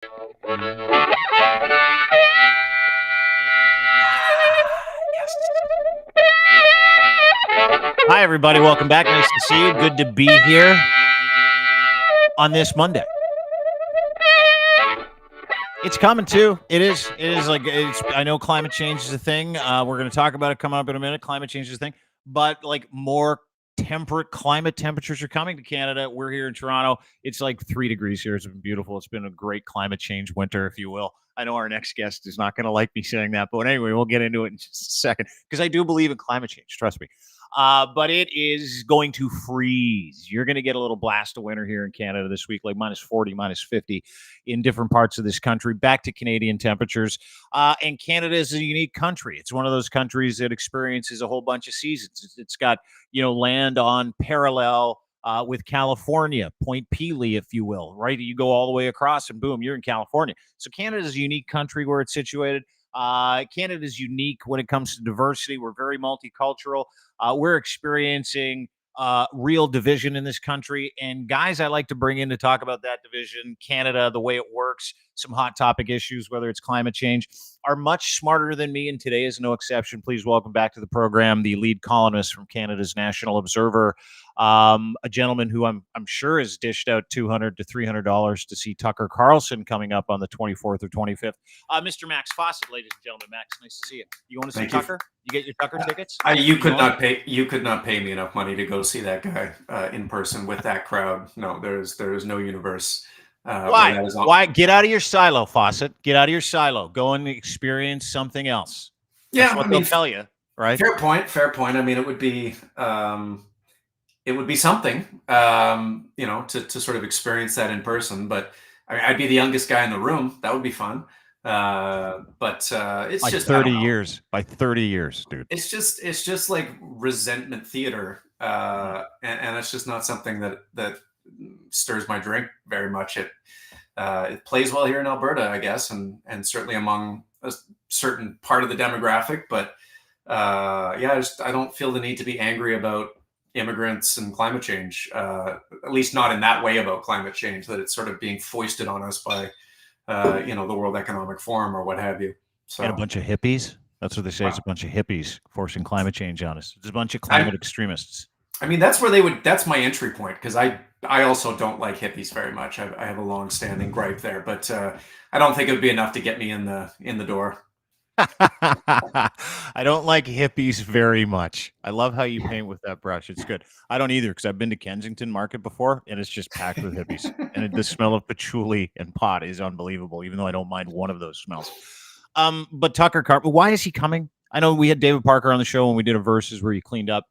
Yes. Hi, everybody. Welcome back. Nice to see you. Good to be here on this Monday. It's coming too. It is. I know climate change is a thing. We're going to talk about it coming up in a minute. Climate change is a thing, but like more temperate climate temperatures are coming to Canada. We're here in Toronto. It's like 3 degrees here. It's been beautiful. It's been a great climate change winter, if you will. I know our next guest is not going to like me saying that, but anyway, we'll get into it in just a second because I do believe in climate change. Trust me. But it is going to freeze. You're going to get a little blast of winter here in Canada this week, like minus 40, minus 50 in different parts of this country, back to Canadian temperatures. And Canada is a unique country. It's one of those countries that experiences a whole bunch of seasons. It's got, land on parallel with California, Point Pelee, if you will, right? You go all the way across and boom, you're in California. So Canada is a unique country where it's situated. Canada is unique when it comes to diversity. We're very multicultural. We're experiencing real division in this country. And guys I like to bring in to talk about that division, Canada, the way it works, some hot topic issues, whether it's climate change, are much smarter than me. And today is no exception. Please welcome back to the program the lead columnist from Canada's National Observer, a gentleman who I'm sure has dished out $200 to $300 to see Tucker Carlson coming up on the 24th or 25th. Mr. Max Fawcett, ladies and gentlemen. Max, nice to see you. You want to see Tucker? You get your Tucker tickets? You could not pay me enough money to go see that guy in person with that crowd. No, there is no universe. Why? Why? Get out of your silo, Fawcett. Get out of your silo. Go and experience something else. That's what they'll tell you, right? Fair point. I mean, it would be something, to sort of experience that in person. But I mean, I'd be the youngest guy in the room. That would be fun. But it's like just 30 years. By 30 years, dude. It's just like resentment theater, and it's just not something that stirs my drink very much. It plays well here in Alberta, I guess, and certainly among a certain part of the demographic. But I don't feel the need to be angry about immigrants and climate change, at least not in that way about climate change, that it's sort of being foisted on us by the World Economic Forum or what have you. So, and a bunch of hippies. That's what they say. Wow. It's a bunch of hippies forcing climate change on us. It's a bunch of climate extremists. I mean, that's my entry point, because I also don't like hippies very much. I have a long-standing gripe there, but I don't think it would be enough to get me in the door. I don't like hippies very much. I love how you paint with that brush. It's good. I don't either, because I've been to Kensington Market before, and it's just packed with hippies. And the smell of patchouli and pot is unbelievable, even though I don't mind one of those smells. But Tucker Carlson, why is he coming? I know we had David Parker on the show when we did a Versus where he cleaned up,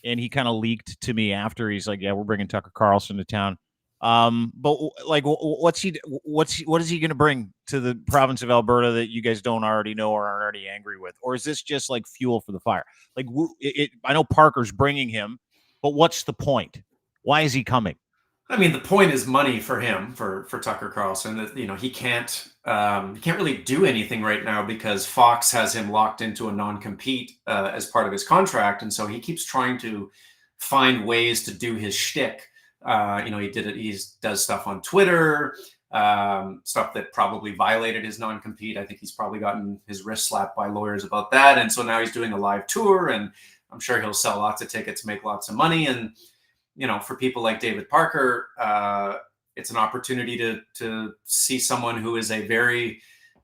and he kind of leaked to me after. He's like, yeah, we're bringing Tucker Carlson to town. But like, what is he going to bring to the province of Alberta that you guys don't already know or are already angry with? Or is this just like fuel for the fire? Like, I know Parker's bringing him, but what's the point? Why is he coming? I mean, the point is money for him, for Tucker Carlson. He can't really do anything right now because Fox has him locked into a non-compete as part of his contract, and so he keeps trying to find ways to do his shtick. He does stuff on Twitter, stuff that probably violated his non-compete. I think he's probably gotten his wrist slapped by lawyers about that, and so now he's doing a live tour, and I'm sure he'll sell lots of tickets, make lots of money, and for people like David Parker, it's an opportunity to see someone who is a very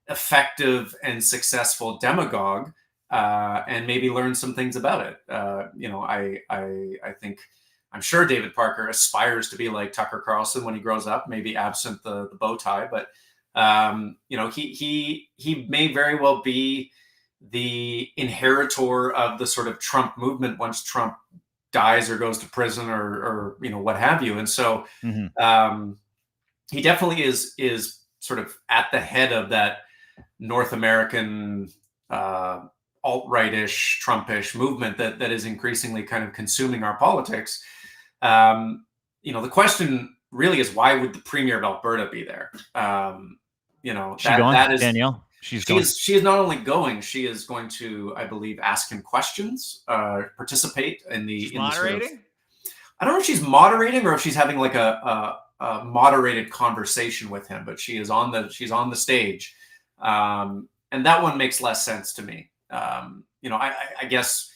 effective and successful demagogue, and maybe learn some things about it. I think, I'm sure David Parker aspires to be like Tucker Carlson when he grows up, maybe absent the bow tie, but he may very well be the inheritor of the sort of Trump movement once Trump dies or goes to prison or what have you. And so he definitely is sort of at the head of that North American alt-right-ish, Trumpish movement that is increasingly kind of consuming our politics. The question really is, why would the Premier of Alberta be there? That is Danielle. She is not only going, she is going to, I believe, ask him questions, participate in the moderating. I don't know if she's moderating or if she's having like a moderated conversation with him, but she's on the stage, and that one makes less sense to me. I guess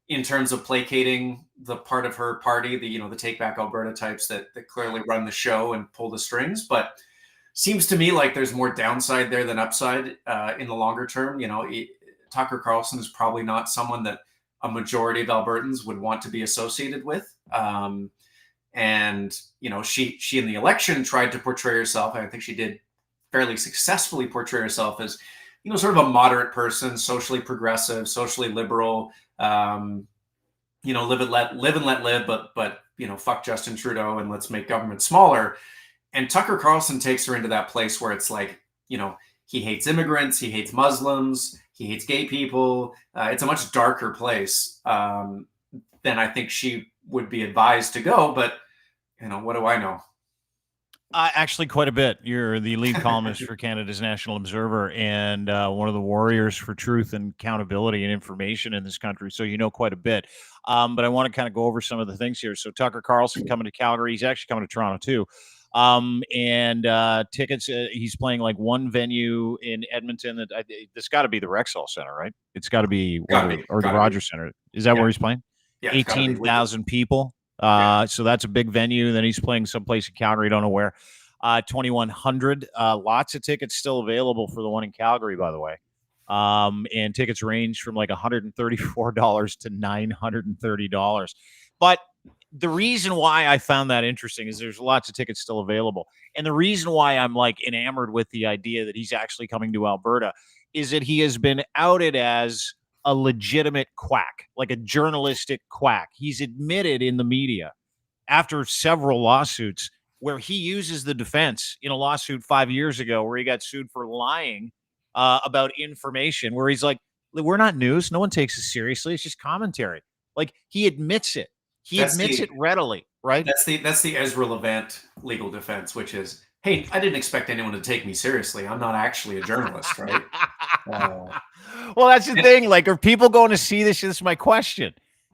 in terms of placating the part of her party, the Take Back Alberta types that clearly run the show and pull the strings, but seems to me like there's more downside there than upside in the longer term. Tucker Carlson is probably not someone that a majority of Albertans would want to be associated with. And she in the election tried to portray herself. I think she did fairly successfully portray herself as, sort of a moderate person, socially progressive, socially liberal, live and let live, but fuck Justin Trudeau and let's make government smaller. And Tucker Carlson takes her into that place where it's like, he hates immigrants, he hates Muslims, he hates gay people. It's a much darker place than I think she would be advised to go. But, what do I know? Actually, quite a bit. You're the lead columnist for Canada's National Observer and one of the warriors for truth and accountability and information in this country. So you know quite a bit. But I want to kind of go over some of the things here. So Tucker Carlson coming to Calgary. He's actually coming to Toronto too. And tickets, he's playing like one venue in Edmonton. This got to be the Rexall Center, right? It's got to be, the Rogers Center. Is that where he's playing? Yeah, 18,000 people. So that's a big venue. Then he's playing someplace in Calgary, don't know where. 2,100. Lots of tickets still available for the one in Calgary, by the way. And tickets range from like $134 to $930. But the reason why I found that interesting is there's lots of tickets still available. And the reason why I'm like enamored with the idea that he's actually coming to Alberta is that he has been outed as a legitimate quack, like a journalistic quack. He's admitted in the media after several lawsuits where he uses the defense in a lawsuit 5 years ago where he got sued for lying about information, where he's like, we're not news. No one takes us seriously. It's just commentary. Like, he admits it. He admits it readily, right? That's the Ezra Levant legal defense, which is, hey, I didn't expect anyone to take me seriously. I'm not actually a journalist, right? Well, that's the thing. Like, are people going to see this? This is my question.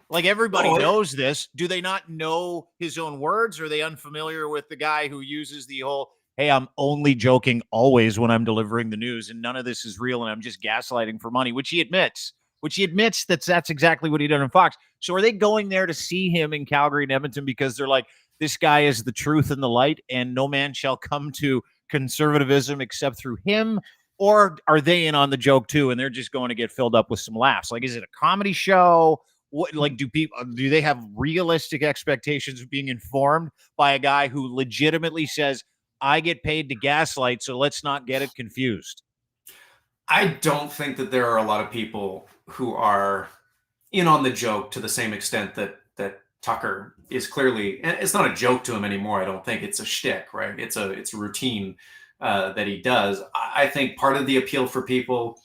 Like, everybody knows this. Do they not know his own words? Are they unfamiliar with the guy who uses the whole, hey, I'm only joking always when I'm delivering the news, and none of this is real, and I'm just gaslighting for money, which he admits that's exactly what he did on Fox. So are they going there to see him in Calgary and Edmonton because they're like, this guy is the truth and the light, and no man shall come to conservatism except through him? Or are they in on the joke too, and they're just going to get filled up with some laughs? Like, is it a comedy show? What, like, do they have realistic expectations of being informed by a guy who legitimately says, I get paid to gaslight, so let's not get it confused? I don't think that there are a lot of people who are in on the joke to the same extent that Tucker is clearly, and it's not a joke to him anymore. I don't think it's a shtick, right? It's a routine that he does. I think part of the appeal for people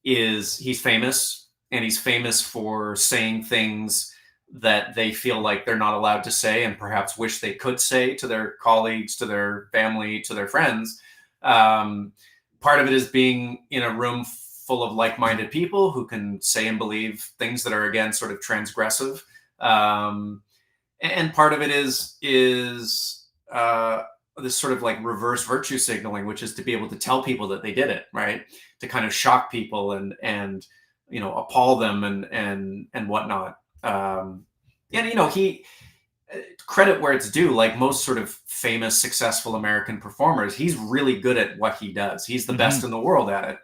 is he's famous, and he's famous for saying things that they feel like they're not allowed to say and perhaps wish they could say to their colleagues, to their family, to their friends. Part of it is being in a room full of like-minded people who can say and believe things that are, again, sort of transgressive. And part of it is this sort of like reverse virtue signaling, which is to be able to tell people that they did it, right? To kind of shock people and appall them and whatnot. He, credit where it's due, like most sort of famous, successful American performers, he's really good at what he does. He's the best in the world at it.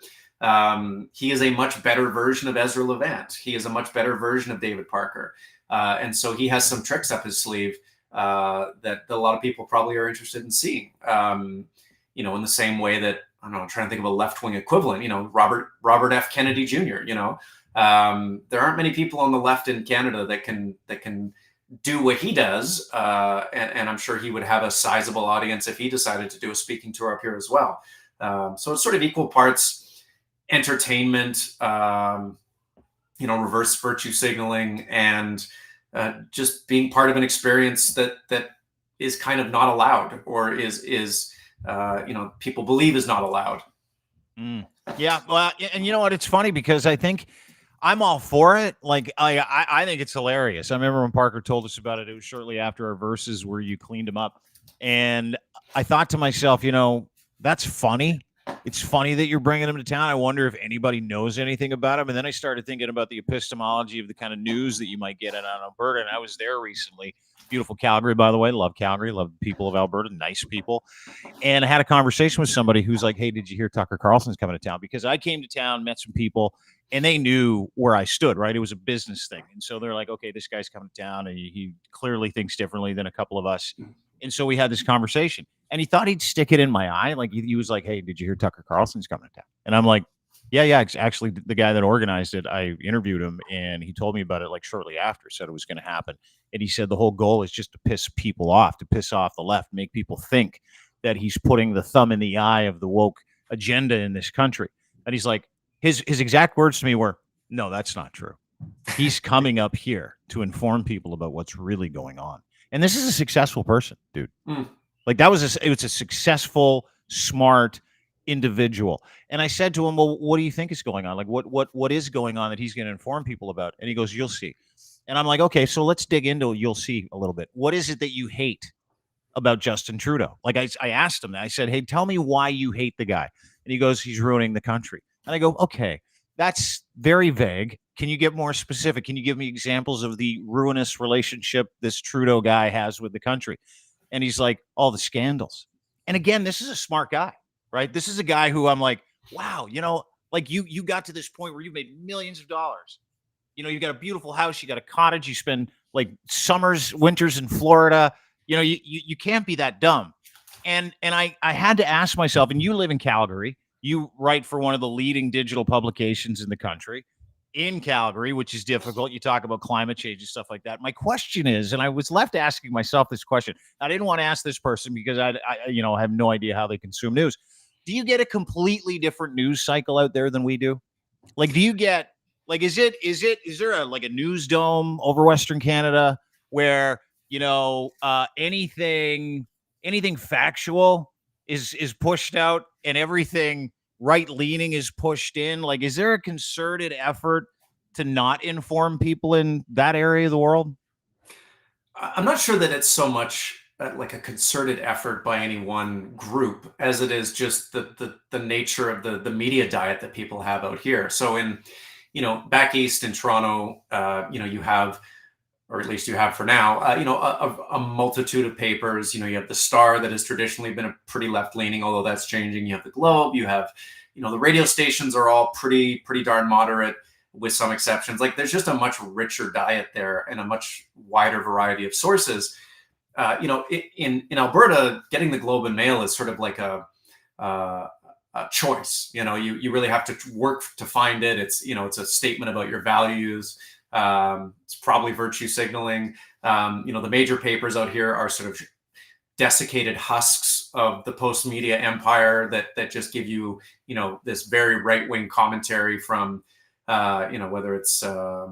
He is a much better version of Ezra Levant. He is a much better version of David Parker. And so he has some tricks up his sleeve that a lot of people probably are interested in seeing. In the same way that, I don't know, I'm trying to think of a left-wing equivalent, Robert F. Kennedy Jr., there aren't many people on the left in Canada that can do what he does. And I'm sure he would have a sizable audience if he decided to do a speaking tour up here as well. So it's sort of equal parts entertainment, reverse virtue signaling, and just being part of an experience that is kind of not allowed, or is people believe is not allowed. Yeah. Well, and you know what? It's funny because I think I'm all for it. Like, I think it's hilarious. I remember when Parker told us about it. It was shortly after our verses where you cleaned him up. And I thought to myself, that's funny. It's funny that you're bringing him to town. I wonder if anybody knows anything about him. And then I started thinking about the epistemology of the kind of news that you might get out of Alberta. And I was there recently. Beautiful Calgary, by the way. Love Calgary. Love the people of Alberta. Nice people. And I had a conversation with somebody who's like, "Hey, did you hear Tucker Carlson's coming to town?" Because I came to town, met some people, and they knew where I stood, right? It was a business thing. And so they're like, "Okay, this guy's coming to town, and he clearly thinks differently than a couple of us." And so we had this conversation, and he thought he'd stick it in my eye. Like he was like, "Hey, did you hear Tucker Carlson's coming to town?" And I'm like, yeah. Actually, the guy that organized it, I interviewed him, and he told me about it like shortly after, said it was going to happen. And he said the whole goal is just to piss people off, to piss off the left, make people think that he's putting the thumb in the eye of the woke agenda in this country. And he's like, his exact words to me were, "No, that's not true. He's coming up here to inform people about what's really going on." And this is a successful person, dude. Like it was a successful, smart individual. And I said to him, "Well, what do you think is going on? Like what is going on that he's going to inform people about?" And he goes, "You'll see." And I'm like, "Okay, so let's dig into you'll see a little bit. What is it that you hate about Justin Trudeau?" Like I asked him that. I said, "Hey, tell me why you hate the guy." And he goes, "He's ruining the country." And I go, "Okay, that's very vague. Can you get more specific? Can you give me examples of the ruinous relationship this Trudeau guy has with the country?" And he's like, "All the scandals." And again, this is a smart guy, right? This is a guy who I'm like, wow, like you got to this point where you've made millions of dollars. You got a beautiful house, you got a cottage, you spend like summers, winters in Florida. You can't be that dumb. And I had to ask myself, and you live in Calgary, you write for one of the leading digital publications in the country in Calgary, which is difficult. You talk about climate change and stuff like that. My question is, and I was left asking myself this question. I didn't want to ask this person because I have no idea how they consume news. Do you get a completely different news cycle out there than we do? Like, do you get like is there a like a news dome over Western Canada where anything factual is pushed out and everything right leaning is pushed in? Like, is there a concerted effort to not inform people in that area of the world? I'm not sure that it's so much like a concerted effort by any one group as it is just the nature of the media diet that people have out here. So in back east in Toronto, you have, or at least you have for now, a multitude of papers. You have the Star that has traditionally been a pretty left leaning, although that's changing. You have the Globe. You have, the radio stations are all pretty darn moderate, with some exceptions. Like there's just a much richer diet there and a much wider variety of sources. In Alberta, getting the Globe and Mail is sort of like a choice. You really have to work to find it. It's a statement about your values. It's probably virtue signaling. The major papers out here are sort of desiccated husks of the post media empire that just give you, this very right wing commentary from, whether it's, oh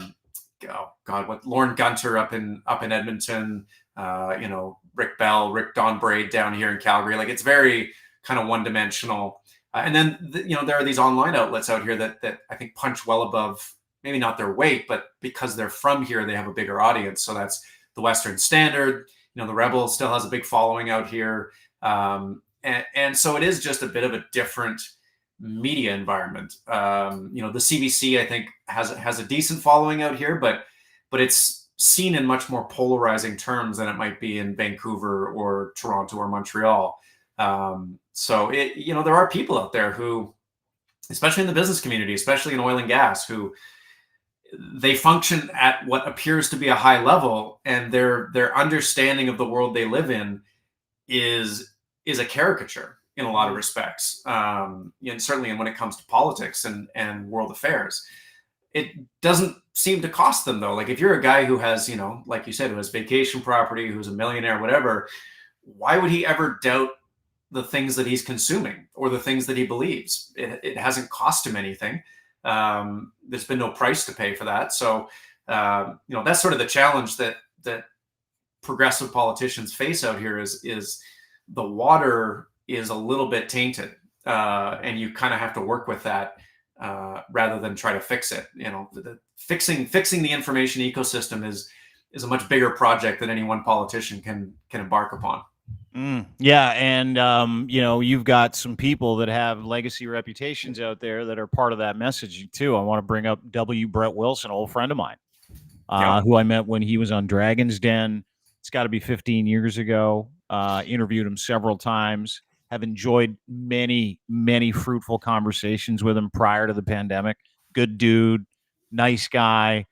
God, what Lauren Gunter up in Edmonton, Rick Bell, Rick Don Braid down here in Calgary. Like it's very kind of one dimensional. And then, there are these online outlets out here that I think punch well above, maybe not their weight, but because they're from here, they have a bigger audience. So that's the Western Standard. The Rebel still has a big following out here. And so it is just a bit of a different media environment. The CBC, I think, has a decent following out here, but it's seen in much more polarizing terms than it might be in Vancouver or Toronto or Montreal. So there are people out there who, especially in the business community, especially in oil and gas, who they function at what appears to be a high level, and their understanding of the world they live in is a caricature in a lot of respects. And certainly when it comes to politics and world affairs, it doesn't seem to cost them though. Like if you're a guy who has, like you said, who has vacation property, who's a millionaire, whatever, why would he ever doubt the things that he's consuming or the things that he believes? It hasn't cost him anything. There's been no price to pay for that. So, that's sort of the challenge that progressive politicians face out here is the water is a little bit tainted. And you kind of have to work with that, rather than try to fix it. Fixing the information ecosystem is a much bigger project than any one politician can embark upon. Yeah, and you've got some people that have legacy reputations out there that are part of that message too. I want to bring up W. Brett Wilson, an old friend of mine, Yep. who I met when he was on Dragon's Den. It's got to be 15 years ago. Interviewed him several times. Have enjoyed many, many fruitful conversations with him prior to the pandemic. Good dude, nice guy.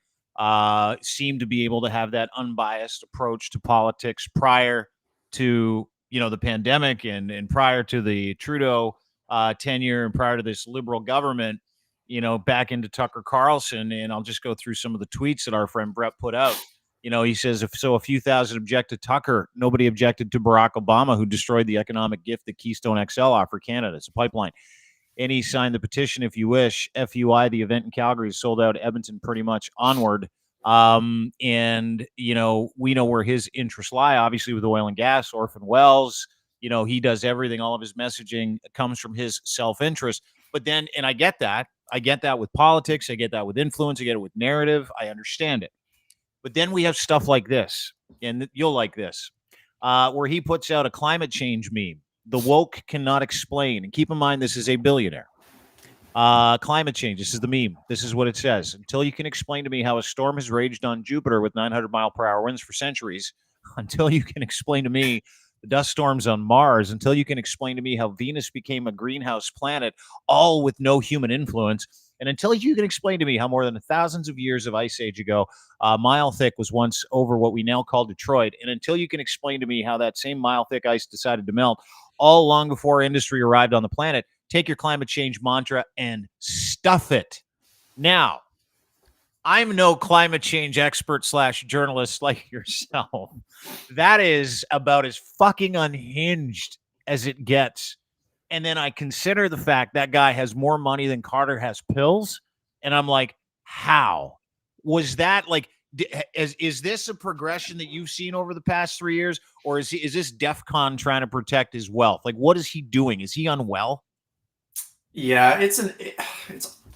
Seemed to be able to have that unbiased approach to politics prior to the pandemic and prior to the Trudeau tenure and prior to this liberal government. Back into Tucker Carlson, and I'll just go through some of the tweets that our friend Brett put out. He says, if so, a few thousand object to Tucker. Nobody objected to Barack Obama, who destroyed the economic gift that Keystone XL offered Canada. It's a pipeline. And he signed the petition, if you wish. FUI, the event in Calgary is sold out. Edmonton pretty much onward. And we know where his interests lie, obviously, with oil and gas, orphan wells. He does everything. All of his messaging comes from his self-interest. But then, and I get that. I get that with politics. I get that with influence. I get it with narrative. I understand it. But then we have stuff like this, and you'll like this, where he puts out a climate change meme. The woke cannot explain. And keep in mind, this is a billionaire. Climate change. This is the meme. This is what it says. Until you can explain to me how a storm has raged on Jupiter with 900-mile-per-hour winds for centuries, until you can explain to me the dust storms on Mars, until you can explain to me how Venus became a greenhouse planet, all with no human influence, and until you can explain to me how more than thousands of years of ice age ago, a mile thick was once over what we now call Detroit, and until you can explain to me how that same mile thick ice decided to melt all long before industry arrived on the planet, take your climate change mantra and stuff it. Now, I'm no climate change expert / journalist like yourself. That is about as fucking unhinged as it gets. And then I consider the fact that guy has more money than Carter has pills. And I'm like, how? Was that like, is this a progression that you've seen over the past 3 years? Or is this DEFCON trying to protect his wealth? Like, what is he doing? Is he unwell? Yeah,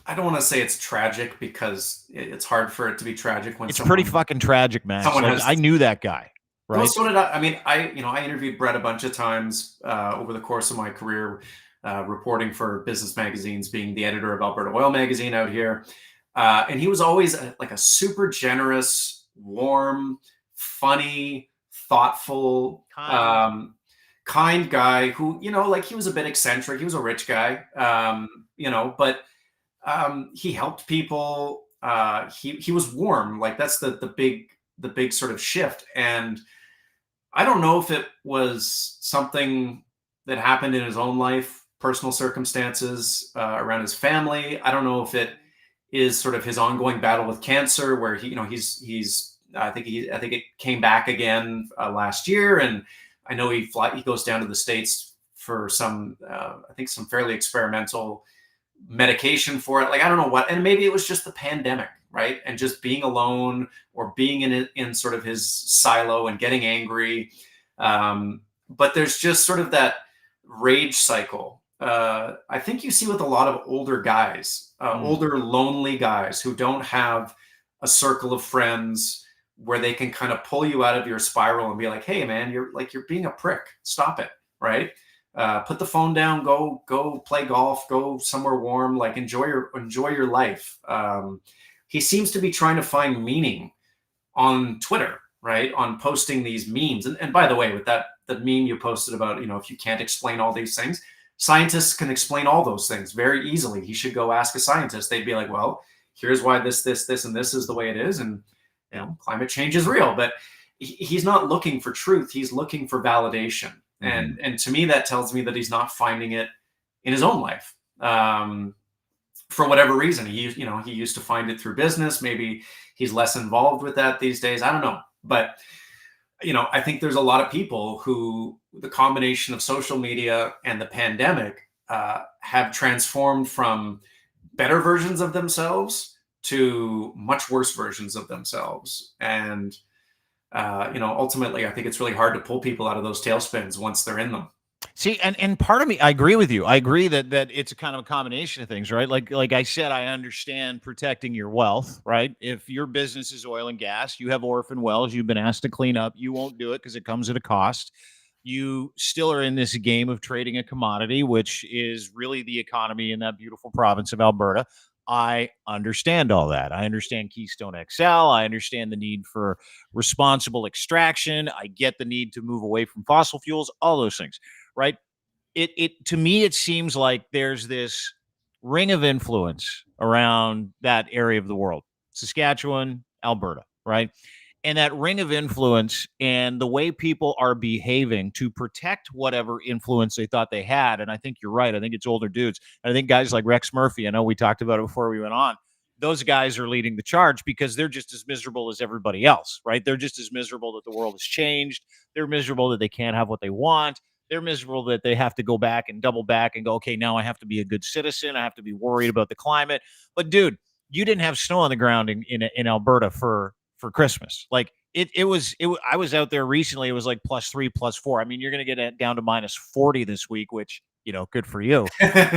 I don't want to say it's tragic because it's hard for it to be tragic when It's pretty fucking tragic, Max. someone Like, has. I knew that guy, Well, right? so did I. I mean, I interviewed Brett a bunch of times over the course of my career, reporting for business magazines, being the editor of Alberta Oil Magazine out here, and he was always like a super generous, warm, funny, thoughtful, kind guy who, like he was a bit eccentric. He was a rich guy, but he helped people. He was warm. Like that's the big sort of shift. And I don't know if it was something that happened in his own life, personal circumstances around his family. I don't know if it is sort of his ongoing battle with cancer, where he's I think it came back again last year, and I know he goes down to the States for some I think some fairly experimental medication for it. Like I don't know what, and maybe it was just the pandemic, right? And just being alone or being in sort of his silo and getting angry. But there's just sort of that rage cycle. I think you see with a lot of older guys, older lonely guys who don't have a circle of friends where they can kind of pull you out of your spiral and be like, "Hey, man, you're being a prick. Stop it." Right? Put the phone down, go play golf, go somewhere warm, like enjoy your life. He seems to be trying to find meaning on Twitter, right? On posting these memes. And by the way, with the meme you posted about, if you can't explain all these things, scientists can explain all those things very easily. He should go ask a scientist. They'd be like, well, here's why this, and this is the way it is. And climate change is real, but he's not looking for truth. He's looking for validation. And to me, that tells me that he's not finding it in his own life. For whatever reason, he used to find it through business. Maybe he's less involved with that these days. I don't know. But, I think there's a lot of people who the combination of social media and the pandemic have transformed from better versions of themselves to much worse versions of themselves. And ultimately, I think it's really hard to pull people out of those tailspins once they're in them. See, and part of me, I agree with you. I agree that it's a kind of a combination of things, right? Like I said, I understand protecting your wealth, right? If your business is oil and gas, you have orphan wells you've been asked to clean up, you won't do it because it comes at a cost. You still are in this game of trading a commodity, which is really the economy in that beautiful province of Alberta. I understand all that. I understand Keystone XL. I understand the need for responsible extraction. I get the need to move away from fossil fuels, all those things, right? It to me, it seems like there's this ring of influence around that area of the world, Saskatchewan, Alberta, right? And that ring of influence and the way people are behaving to protect whatever influence they thought they had. And I think you're right. I think it's older dudes. And I think guys like Rex Murphy, I know we talked about it before we went on. Those guys are leading the charge because they're just as miserable as everybody else, right? They're just as miserable that the world has changed. They're miserable that they can't have what they want. They're miserable that they have to go back and double back and go, okay, now I have to be a good citizen. I have to be worried about the climate. But dude, you didn't have snow on the ground in Alberta for Christmas. Like I was out there recently. It was like +3, +4. I mean, you're going to get it down to -40 this week, which, good for you.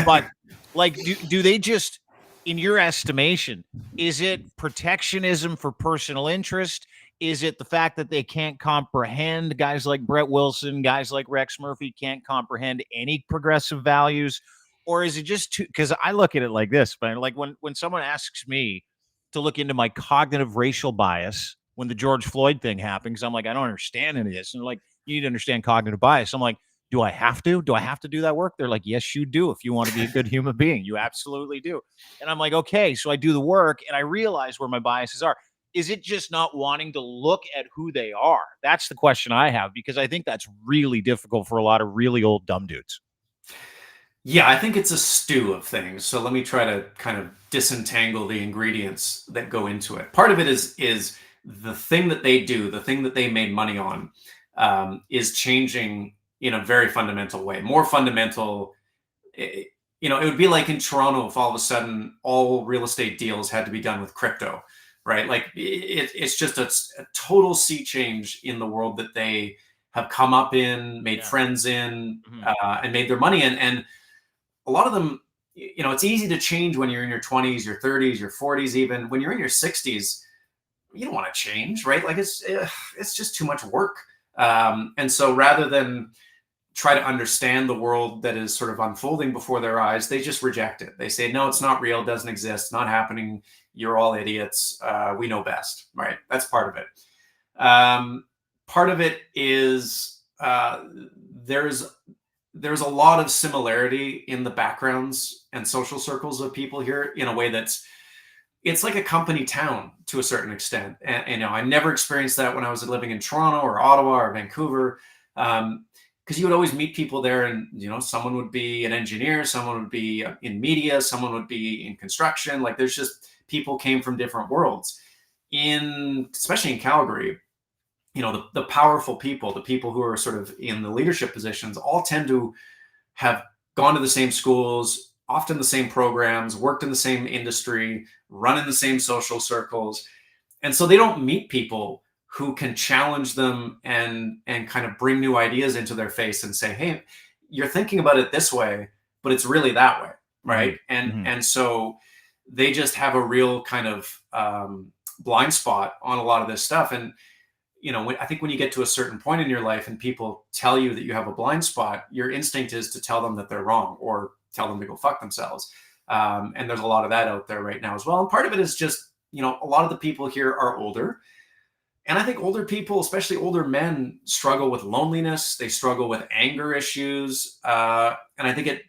But like, do they just, in your estimation, is it protectionism for personal interest? Is it the fact that they can't comprehend, guys like Brett Wilson, guys like Rex Murphy can't comprehend any progressive values? Or is it just too, because I look at it like this, but like when someone asks me to look into my cognitive racial bias when the George Floyd thing happened, because I'm like, I don't understand any of this. And they're like, you need to understand cognitive bias. I'm like, do I have to? Do I have to do that work? They're like, yes, you do. If you want to be a good human being, you absolutely do. And I'm like, okay. So I do the work and I realize where my biases are. Is it just not wanting to look at who they are? That's the question I have, because I think that's really difficult for a lot of really old dumb dudes. Yeah, I think it's a stew of things. So let me try to kind of disentangle the ingredients that go into it. Part of it is the thing that they do, the thing that they made money on, is changing in a very fundamental way. More fundamental. It would be like in Toronto if all of a sudden all real estate deals had to be done with crypto, right? Like it's just a total sea change in the world that they have come up in, made friends in, and made their money in. And a lot of them, it's easy to change when you're in your 20s, your 30s, your 40s, even when you're in your 60s, you don't want to change, right? Like it's just too much work. And so rather than try to understand the world that is sort of unfolding before their eyes, they just reject it. They say, no, it's not real, doesn't exist, not happening. You're all idiots. We know best, right? That's part of it. Part of it is there's a lot of similarity in the backgrounds and social circles of people here in a way it's like a company town to a certain extent. And I never experienced that when I was living in Toronto or Ottawa or Vancouver. Because you would always meet people there, and someone would be an engineer, someone would be in media, someone would be in construction. Like there's just people came from different worlds. Especially in Calgary, the powerful people, the people who are sort of in the leadership positions, all tend to have gone to the same schools, often the same programs, worked in the same industry, run in the same social circles, and so they don't meet people who can challenge them and kind of bring new ideas into their face and say, hey, you're thinking about it this way, but it's really that way, right? And so they just have a real kind of blind spot on a lot of this stuff. And I think when you get to a certain point in your life and people tell you that you have a blind spot, your instinct is to tell them that they're wrong or tell them to go fuck themselves. And there's a lot of that out there right now as well. And part of it is just, a lot of the people here are older. And I think older people, especially older men, struggle with loneliness. They struggle with anger issues. And I think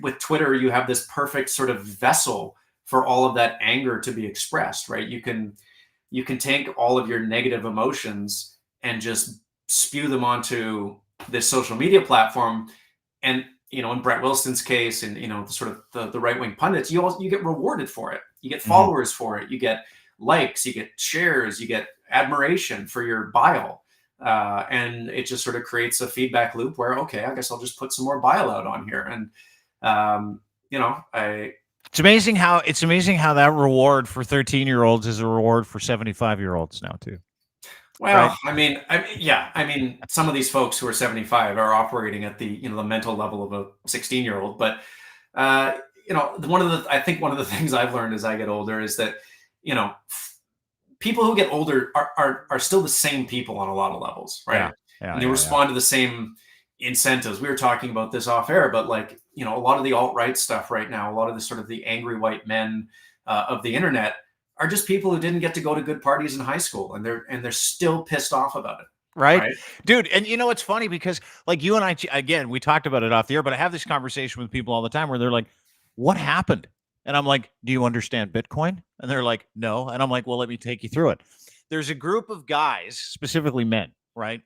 with Twitter, you have this perfect sort of vessel for all of that anger to be expressed, right? You can take all of your negative emotions and just spew them onto this social media platform. And, in Brett Wilson's case, and, the right-wing pundits, you get rewarded for it. You get followers for it. You get likes, you get shares, you get admiration for your bile. And it just sort of creates a feedback loop where, okay, I guess I'll just put some more bile out on here. And, it's amazing how that reward for 13-year-olds is a reward for 75-year-olds now too. Well, right? I mean, some of these folks who are 75 are operating at the, the mental level of a 16-year-old. But, I think one of the things I've learned as I get older is that, people who get older are still the same people on a lot of levels, right? and they respond to the same incentives. We were talking about this off air, but like, a lot of the alt-right stuff right now, a lot of the sort of the angry white men of the internet are just people who didn't get to go to good parties in high school, and they're still pissed off about it. Right? Dude. And it's funny because like you and I, again, we talked about it off the air, but I have this conversation with people all the time where they're like, what happened? And I'm like, do you understand Bitcoin? And they're like, no. And I'm like, well, let me take you through it. There's a group of guys, specifically men, right?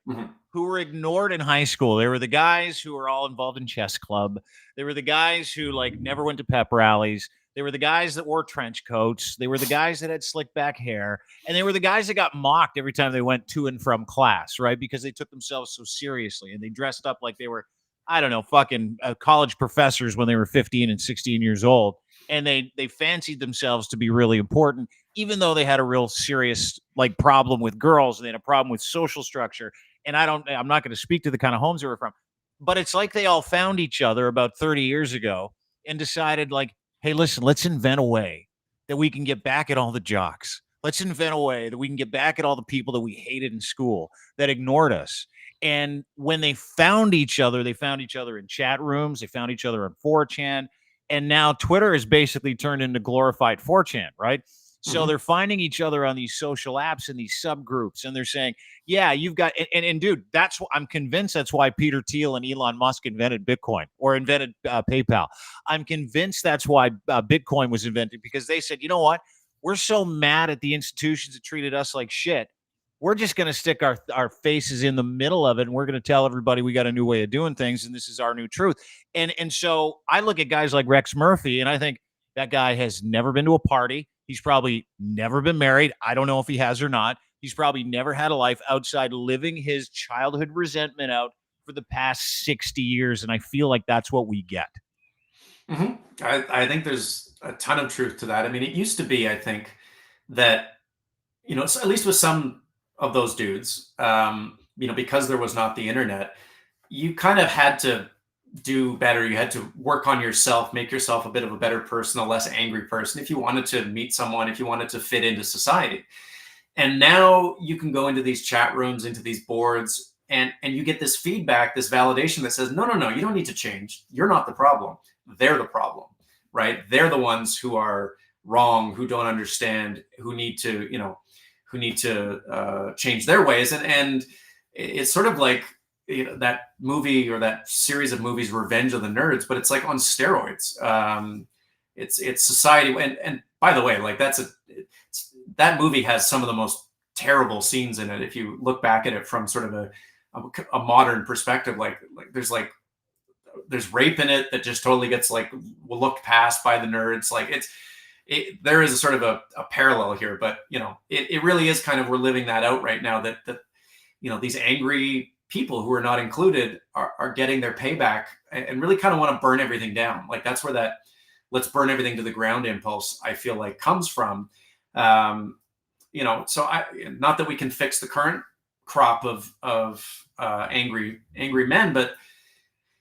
Who were ignored in high school. They were the guys who were all involved in chess club. They were the guys who like never went to pep rallies. They were the guys that wore trench coats. They were the guys that had slick back hair. And they were the guys that got mocked every time they went to and from class, right? Because they took themselves so seriously and they dressed up like they were, I don't know, fucking college professors when they were 15 and 16 years old. And they fancied themselves to be really important, even though they had a real serious like problem with girls and they had a problem with social structure. And I'm not going to speak to the kind of homes they were from, but it's like they all found each other about 30 years ago and decided like, hey, listen, let's invent a way that we can get back at all the jocks. Let's invent a way that we can get back at all the people that we hated in school that ignored us. And when they found each other in chat rooms, they found each other on 4chan. And now Twitter has basically turned into glorified 4chan, right? So they're finding each other on these social apps and these subgroups, and they're saying, yeah, you've got, and dude, I'm convinced that's why Peter Thiel and Elon Musk invented Bitcoin or invented PayPal. I'm convinced that's why Bitcoin was invented, because they said, you know what? We're so mad at the institutions that treated us like shit. We're just going to stick our faces in the middle of it, and we're going to tell everybody we got a new way of doing things, and this is our new truth. And so I look at guys like Rex Murphy, and I think that guy has never been to a party. He's probably never been married. I don't know if he has or not. He's probably never had a life outside living his childhood resentment out for the past 60 years. And I feel like that's what we get. I think there's a ton of truth to that. I mean, it used to be, I think, that, at least with some of those dudes, because there was not the internet, you kind of had to do better. You had to work on yourself, make yourself a bit of a better person, a less angry person, if you wanted to meet someone, if you wanted to fit into society. And now you can go into these chat rooms, into these boards, and you get this feedback, this validation that says, no, you don't need to change. You're not the problem. They're the problem, right? They're the ones who are wrong, who don't understand, who need to change their ways. And it's sort of like, that movie or that series of movies, Revenge of the Nerds, but it's like on steroids. It's society. And by the way, like that movie has some of the most terrible scenes in it. If you look back at it from sort of a modern perspective, like there's rape in it that just totally gets like looked past by the nerds. Like there is a sort of a parallel here, but it really is kind of, we're living that out right now, that these angry people who are not included are getting their payback and really kind of want to burn everything down. Like that's where that let's burn everything to the ground impulse, I feel like, comes from. So not that we can fix the current crop of angry men, but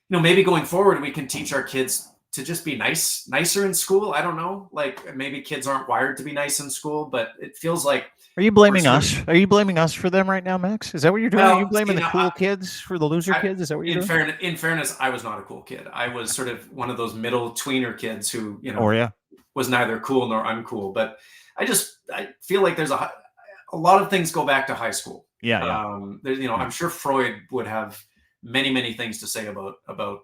maybe going forward we can teach our kids to just be nicer in school. I don't know, like maybe kids aren't wired to be nice in school, but it feels like. Are you blaming us? Are you blaming us for them right now, Max? Is that what you're doing? Well, Are you blaming the cool kids for the loser kids? Is that what you're doing? In fairness, I was not a cool kid. I was sort of one of those middle tweener kids who, was neither cool nor uncool. But I feel like there's a lot of things go back to high school. Yeah. I'm sure Freud would have many, many things to say about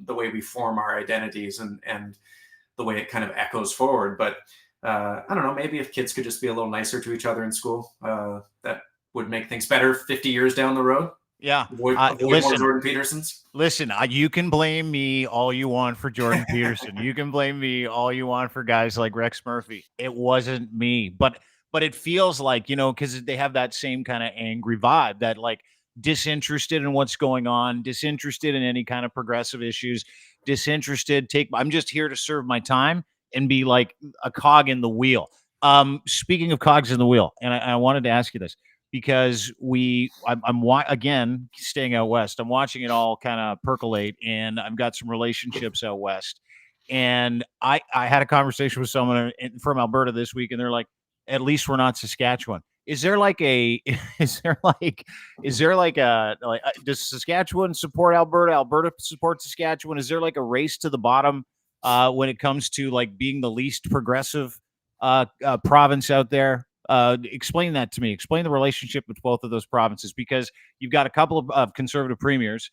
the way we form our identities and the way it kind of echoes forward. But I don't know, maybe if kids could just be a little nicer to each other in school, that would make things better 50 years down the road. Yeah. Avoid more Jordan Petersons. Listen, you can blame me all you want for Jordan Peterson. You can blame me all you want for guys like Rex Murphy. It wasn't me. But it feels like, because they have that same kind of angry vibe, that like disinterested in what's going on, disinterested in any kind of progressive issues, disinterested. I'm just here to serve my time and be like a cog in the wheel. Speaking of cogs in the wheel, and I wanted to ask you this, because I'm again, staying out west, I'm watching it all kind of percolate, and I've got some relationships out west. And I had a conversation with someone from Alberta this week, and they're like, at least we're not Saskatchewan. is there like a is there like does Saskatchewan support Alberta? Alberta support Saskatchewan? Is there like a race to the bottom when it comes to like being the least progressive province out there? Explain that to me. Explain the relationship with both of those provinces, because you've got a couple of conservative premiers.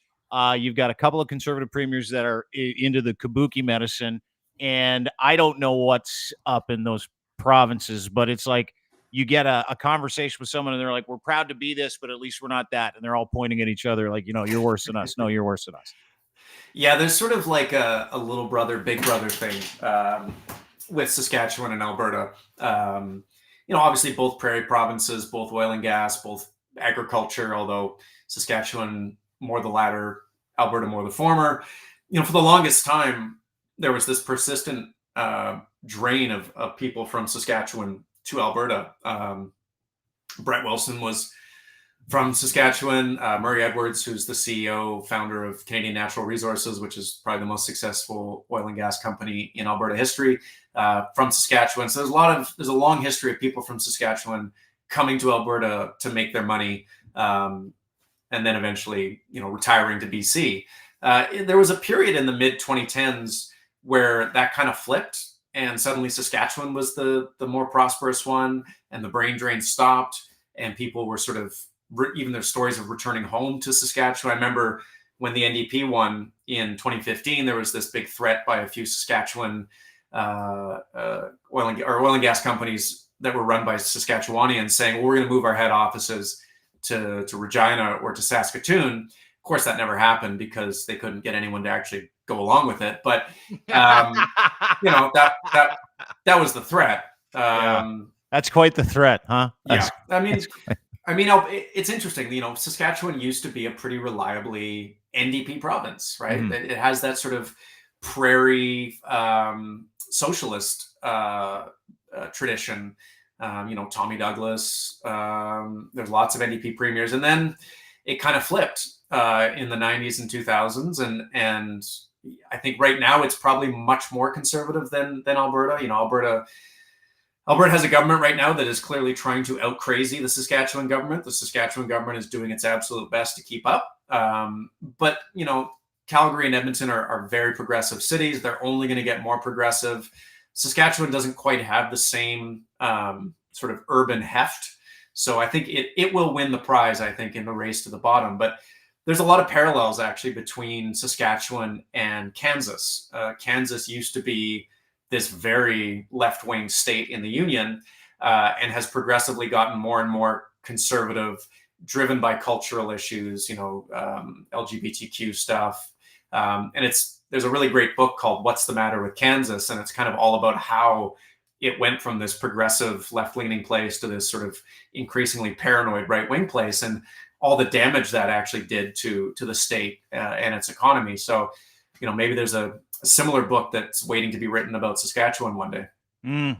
You've got a couple of conservative premiers that are into the kabuki medicine, and I don't know what's up in those provinces, but it's like you get a conversation with someone and they're like, we're proud to be this, but at least we're not that. And they're all pointing at each other like, you're worse than us. No, you're worse than us. Yeah, there's sort of like a little brother, big brother thing with Saskatchewan and Alberta. Obviously both prairie provinces, both oil and gas, both agriculture, although Saskatchewan more the latter, Alberta more the former. For the longest time, there was this persistent drain of people from Saskatchewan to Alberta. Brett Wilson was from Saskatchewan. Murray Edwards, who's the CEO, founder of Canadian Natural Resources, which is probably the most successful oil and gas company in Alberta history, from Saskatchewan. So there's a long history of people from Saskatchewan coming to Alberta to make their money, and then eventually, retiring to BC. There was a period in the mid 2010s where that kind of flipped, and suddenly Saskatchewan was the more prosperous one, and the brain drain stopped, and people were sort of, even their stories of returning home to Saskatchewan. I remember when the NDP won in 2015, there was this big threat by a few Saskatchewan oil and gas companies that were run by Saskatchewanians saying, well, we're going to move our head offices to Regina or to Saskatoon. Of course, that never happened because they couldn't get anyone to actually go along with it. But, that was the threat. That's quite the threat, huh? It's interesting. Saskatchewan used to be a pretty reliably NDP province, right? Mm-hmm. It has that sort of prairie socialist tradition. Tommy Douglas. There's lots of NDP premiers, and then it kind of flipped in the 90s and 2000s, and I think right now it's probably much more conservative than Alberta. Alberta has a government right now that is clearly trying to out crazy the Saskatchewan government. The Saskatchewan government is doing its absolute best to keep up. But Calgary and Edmonton are very progressive cities. They're only going to get more progressive. Saskatchewan doesn't quite have the same sort of urban heft. So I think it will win the prize, I think, in the race to the bottom. But there's a lot of parallels actually between Saskatchewan and Kansas. Kansas used to be this very left-wing state in the Union, and has progressively gotten more and more conservative, driven by cultural issues, LGBTQ stuff. And there's a really great book called What's the Matter with Kansas? And it's kind of all about how it went from this progressive left-leaning place to this sort of increasingly paranoid right-wing place, and all the damage that actually did to the state and its economy. So, maybe there's a similar book that's waiting to be written about Saskatchewan one day.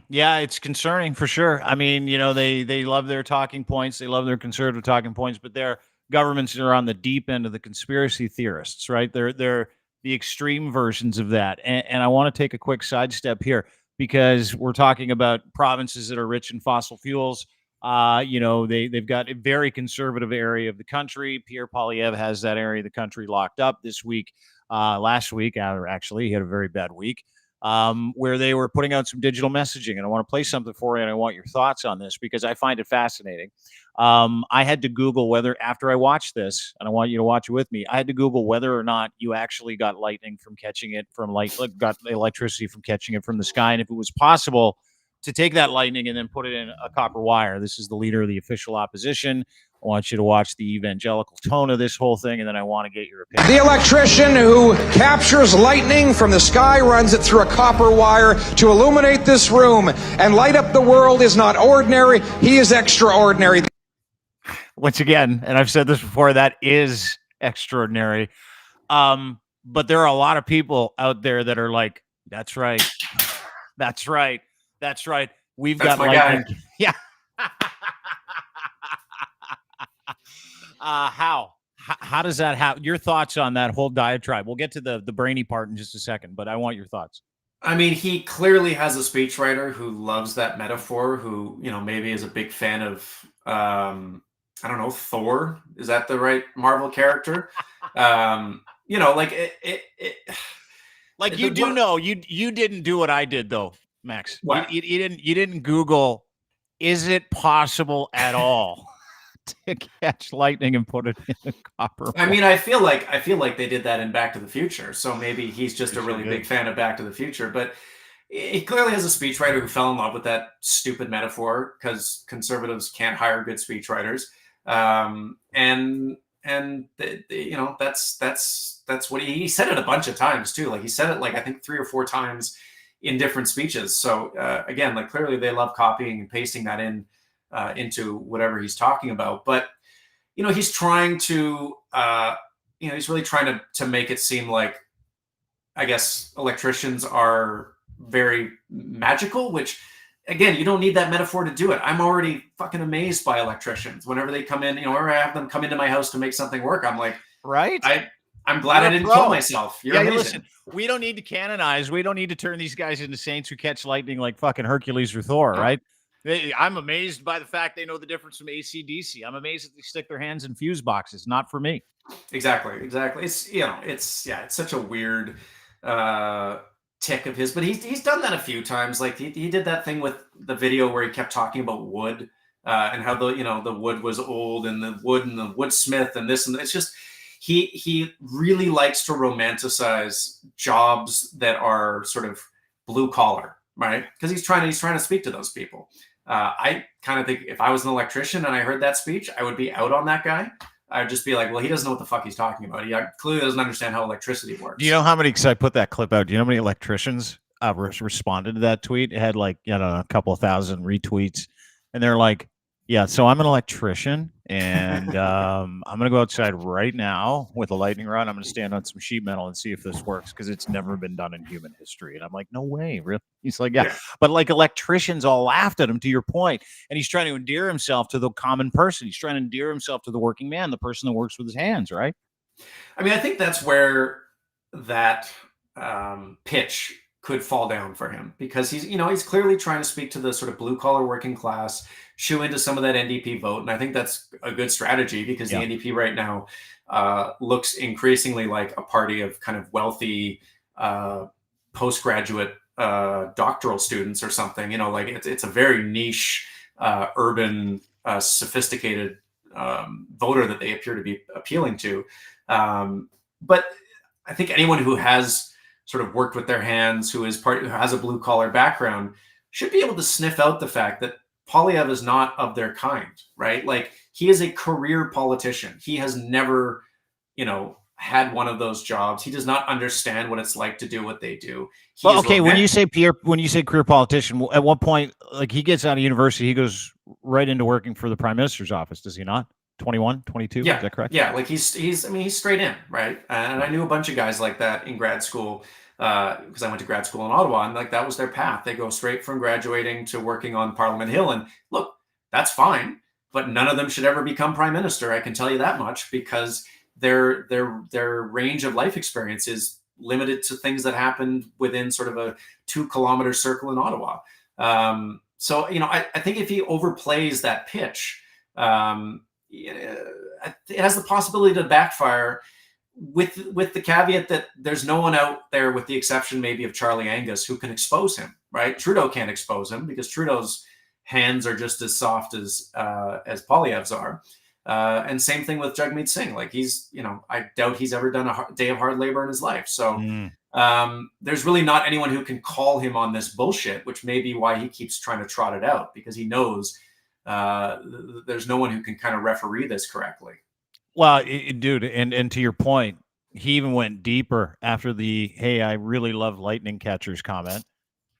Yeah, it's concerning for sure. I mean, they love their talking points. They love their conservative talking points, but their governments are on the deep end of the conspiracy theorists, right? They're the extreme versions of that. And I want to take a quick sidestep here because we're talking about provinces that are rich in fossil fuels. They've got a very conservative area of the country. Pierre Poilievre has that area of the country locked up this week. Last week, actually, he had a very bad week, where they were putting out some digital messaging. And I want to play something for you, and I want your thoughts on this because I find it fascinating. I had to Google whether, after I watched this, and I want you to watch it with me, I had to Google whether or not you actually got lightning from catching it from got electricity from catching it from the sky, and if it was possible to take that lightning and then put it in a copper wire. This is the leader of the official opposition. I want you to watch the evangelical tone of this whole thing, and then I want to get your opinion. The electrician who captures lightning from the sky, runs it through a copper wire to illuminate this room and light up the world is not ordinary. He is extraordinary. Once again, and I've said this before, that is extraordinary. But there are a lot of people out there that are like, that's right. That's right. That's right. We've got lightning. Guy. Yeah. How does that happen? Your thoughts on that whole diatribe? We'll get to the brainy part in just a second, but I want your thoughts. I mean, he clearly has a speechwriter who loves that metaphor, who, maybe is a big fan of, I don't know, Thor. Is that the right Marvel character? Like Like, you do know, you didn't do what I did though, Max. What? You didn't Google, is it possible at all to catch lightning and put it in a copper I wire? mean, I feel like they did that in Back to the Future. So maybe he's just They a sure really did. big fan of Back to the Future. But he clearly has a speechwriter who fell in love with that stupid metaphor, because conservatives can't hire good speechwriters. That's what he said it a bunch of times too. Like, he said it, like, I think 3 or 4 times in different speeches. So again, like, clearly they love copying and pasting that into whatever he's talking about. But he's trying to he's really trying to make it seem like, I guess, electricians are very magical, which, again, you don't need that metaphor to do it. I'm already fucking amazed by electricians whenever they come in, or I have them come into my house to make something work. I'm like, right? I'm glad I didn't kill myself. You're amazing. Listen, we don't need to canonize. We don't need to turn these guys into saints who catch lightning like fucking Hercules or Thor, right? I'm amazed by the fact they know the difference from AC/DC. I'm amazed that they stick their hands in fuse boxes. Not for me. Exactly. It's such a weird tick of his, but he's done that a few times. Like, he did that thing with the video where he kept talking about wood and how the wood was old, and the woodsmith and this, and it's just, he really likes to romanticize jobs that are sort of blue collar, right? Because he's trying to speak to those people. I kind of think if I was an electrician and I heard that speech, I would be out on that guy. I'd just be like, well, he doesn't know what the fuck he's talking about. He clearly doesn't understand how electricity works. Do you know how many, because I put that clip out, do you know how many electricians responded to that tweet? It had, like, a couple of thousand retweets. And they're like, yeah, so I'm an electrician, and I'm going to go outside right now with a lightning rod. I'm going to stand on some sheet metal and see if this works, because it's never been done in human history. And I'm like, no way, really? He's like, yeah. But, like, electricians all laughed at him, to your point. And he's trying to endear himself to the common person. He's trying to endear himself to the working man, the person that works with his hands, right? I mean, I think that's where that pitch could fall down for him, because he's clearly trying to speak to the sort of blue collar working class, shoe into some of that NDP vote. And I think that's a good strategy, because the NDP right now looks increasingly like a party of kind of wealthy postgraduate doctoral students or something. Like, it's a very niche, urban, sophisticated voter that they appear to be appealing to. But I think anyone who has sort of worked with their hands, who has a blue collar background, should be able to sniff out the fact that Poilievre is not of their kind, right? Like, he is a career politician. He has never, had one of those jobs. He does not understand what it's like to do what they do. Well, okay, when you say career politician, at what point, like, he gets out of university, he goes right into working for the Prime Minister's office, does he not? 21, 22, yeah, is that correct? Yeah, like, he's straight in, right? And I knew a bunch of guys like that in grad school, because I went to grad school in Ottawa, and, like, that was their path. They go straight from graduating to working on Parliament Hill. And look, that's fine, but none of them should ever become prime minister. I can tell you that much, because their range of life experience is limited to things that happened within sort of a 2-kilometer circle in Ottawa. So, I think if he overplays that pitch, it has the possibility to backfire, with the caveat that there's no one out there, with the exception maybe of Charlie Angus, who can expose him, right? Trudeau can't expose him, because Trudeau's hands are just as soft as Poilievre's are. And same thing with Jagmeet Singh. Like, I doubt he's ever done a day of hard labor in his life. So there's really not anyone who can call him on this bullshit, which may be why he keeps trying to trot it out, because he knows there's no one who can kind of referee this correctly. Well, dude, and to your point, he even went deeper after the "Hey, I really love lightning catchers" comment,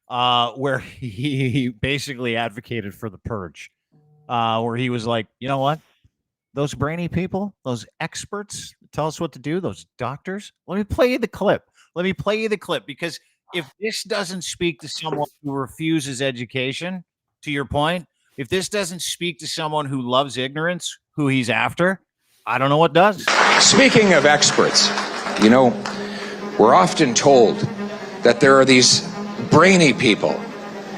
where he basically advocated for the purge, where he was like, you know what? Those brainy people, those experts tell us what to do, those doctors. Let me play you the clip. Because if this doesn't speak to someone who refuses education, to your point, if this doesn't speak to someone who loves ignorance, who he's after, I don't know what does. Speaking of experts, we're often told that there are these brainy people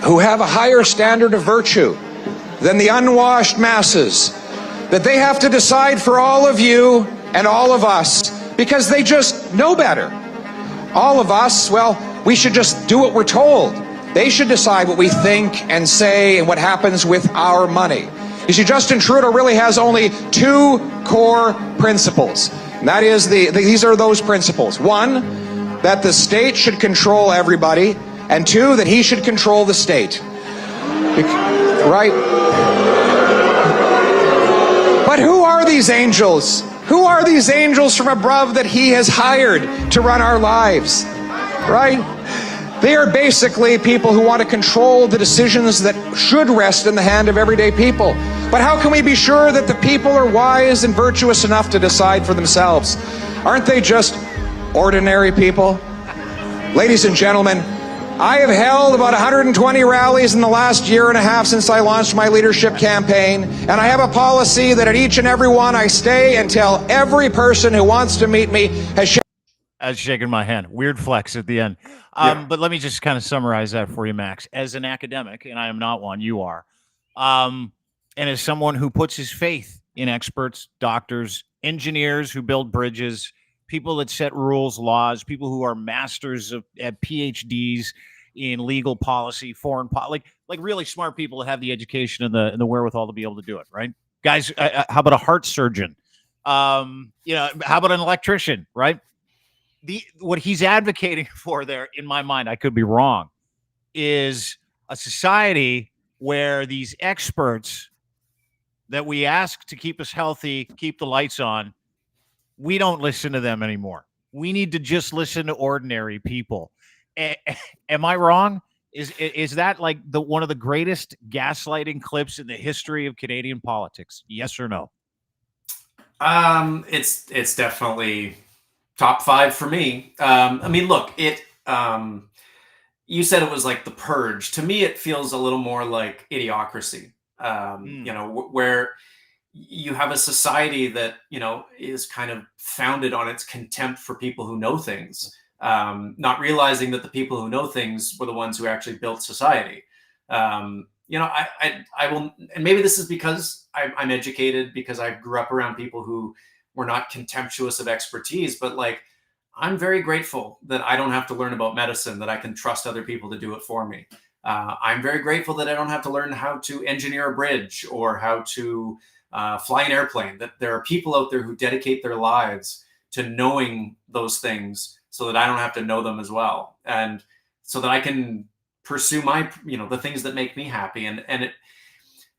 who have a higher standard of virtue than the unwashed masses, that they have to decide for all of you and all of us because they just know better. All of us, well, we should just do what we're told. They should decide what we think and say and what happens with our money. You see, Justin Trudeau really has only two core principles. And that is, these are those principles. One, that the state should control everybody. And two, that he should control the state. Right? But who are these angels? Who are these angels from above that he has hired to run our lives? Right? They are basically people who want to control the decisions that should rest in the hand of everyday people. But how can we be sure that the people are wise and virtuous enough to decide for themselves? Aren't they just ordinary people? Ladies and gentlemen, I have held about 120 rallies in the last year and a half since I launched my leadership campaign, and I have a policy that at each and every one I stay until every person who wants to meet me has shaken my hand. Weird flex at the end. But let me just kind of summarize that for you, Max. As an academic, and I am not one, you are, and as someone who puts his faith in experts, doctors, engineers who build bridges, people that set rules, laws, people who are masters at PhDs in legal policy, foreign policy, like really smart people that have the education and the wherewithal to be able to do it, right? Guys, how about a heart surgeon? How about an electrician, right? What he's advocating for there, in my mind, I could be wrong, is a society where these experts that we ask to keep us healthy, keep the lights on, we don't listen to them anymore. We need to just listen to ordinary people. Am I wrong? Is that like one of the greatest gaslighting clips in the history of Canadian politics? Yes or no? It's definitely top 5 for me. I mean, look, you said it was like the purge. To me, it feels a little more like idiocracy. Where you have a society that, is kind of founded on its contempt for people who know things, not realizing that the people who know things were the ones who actually built society. I will, and maybe this is because I'm educated, because I grew up around people who were not contemptuous of expertise, but like, I'm very grateful that I don't have to learn about medicine, that I can trust other people to do it for me. I'm very grateful that I don't have to learn how to engineer a bridge or how to fly an airplane, that there are people out there who dedicate their lives to knowing those things so that I don't have to know them as well. And so that I can pursue my, the things that make me happy. And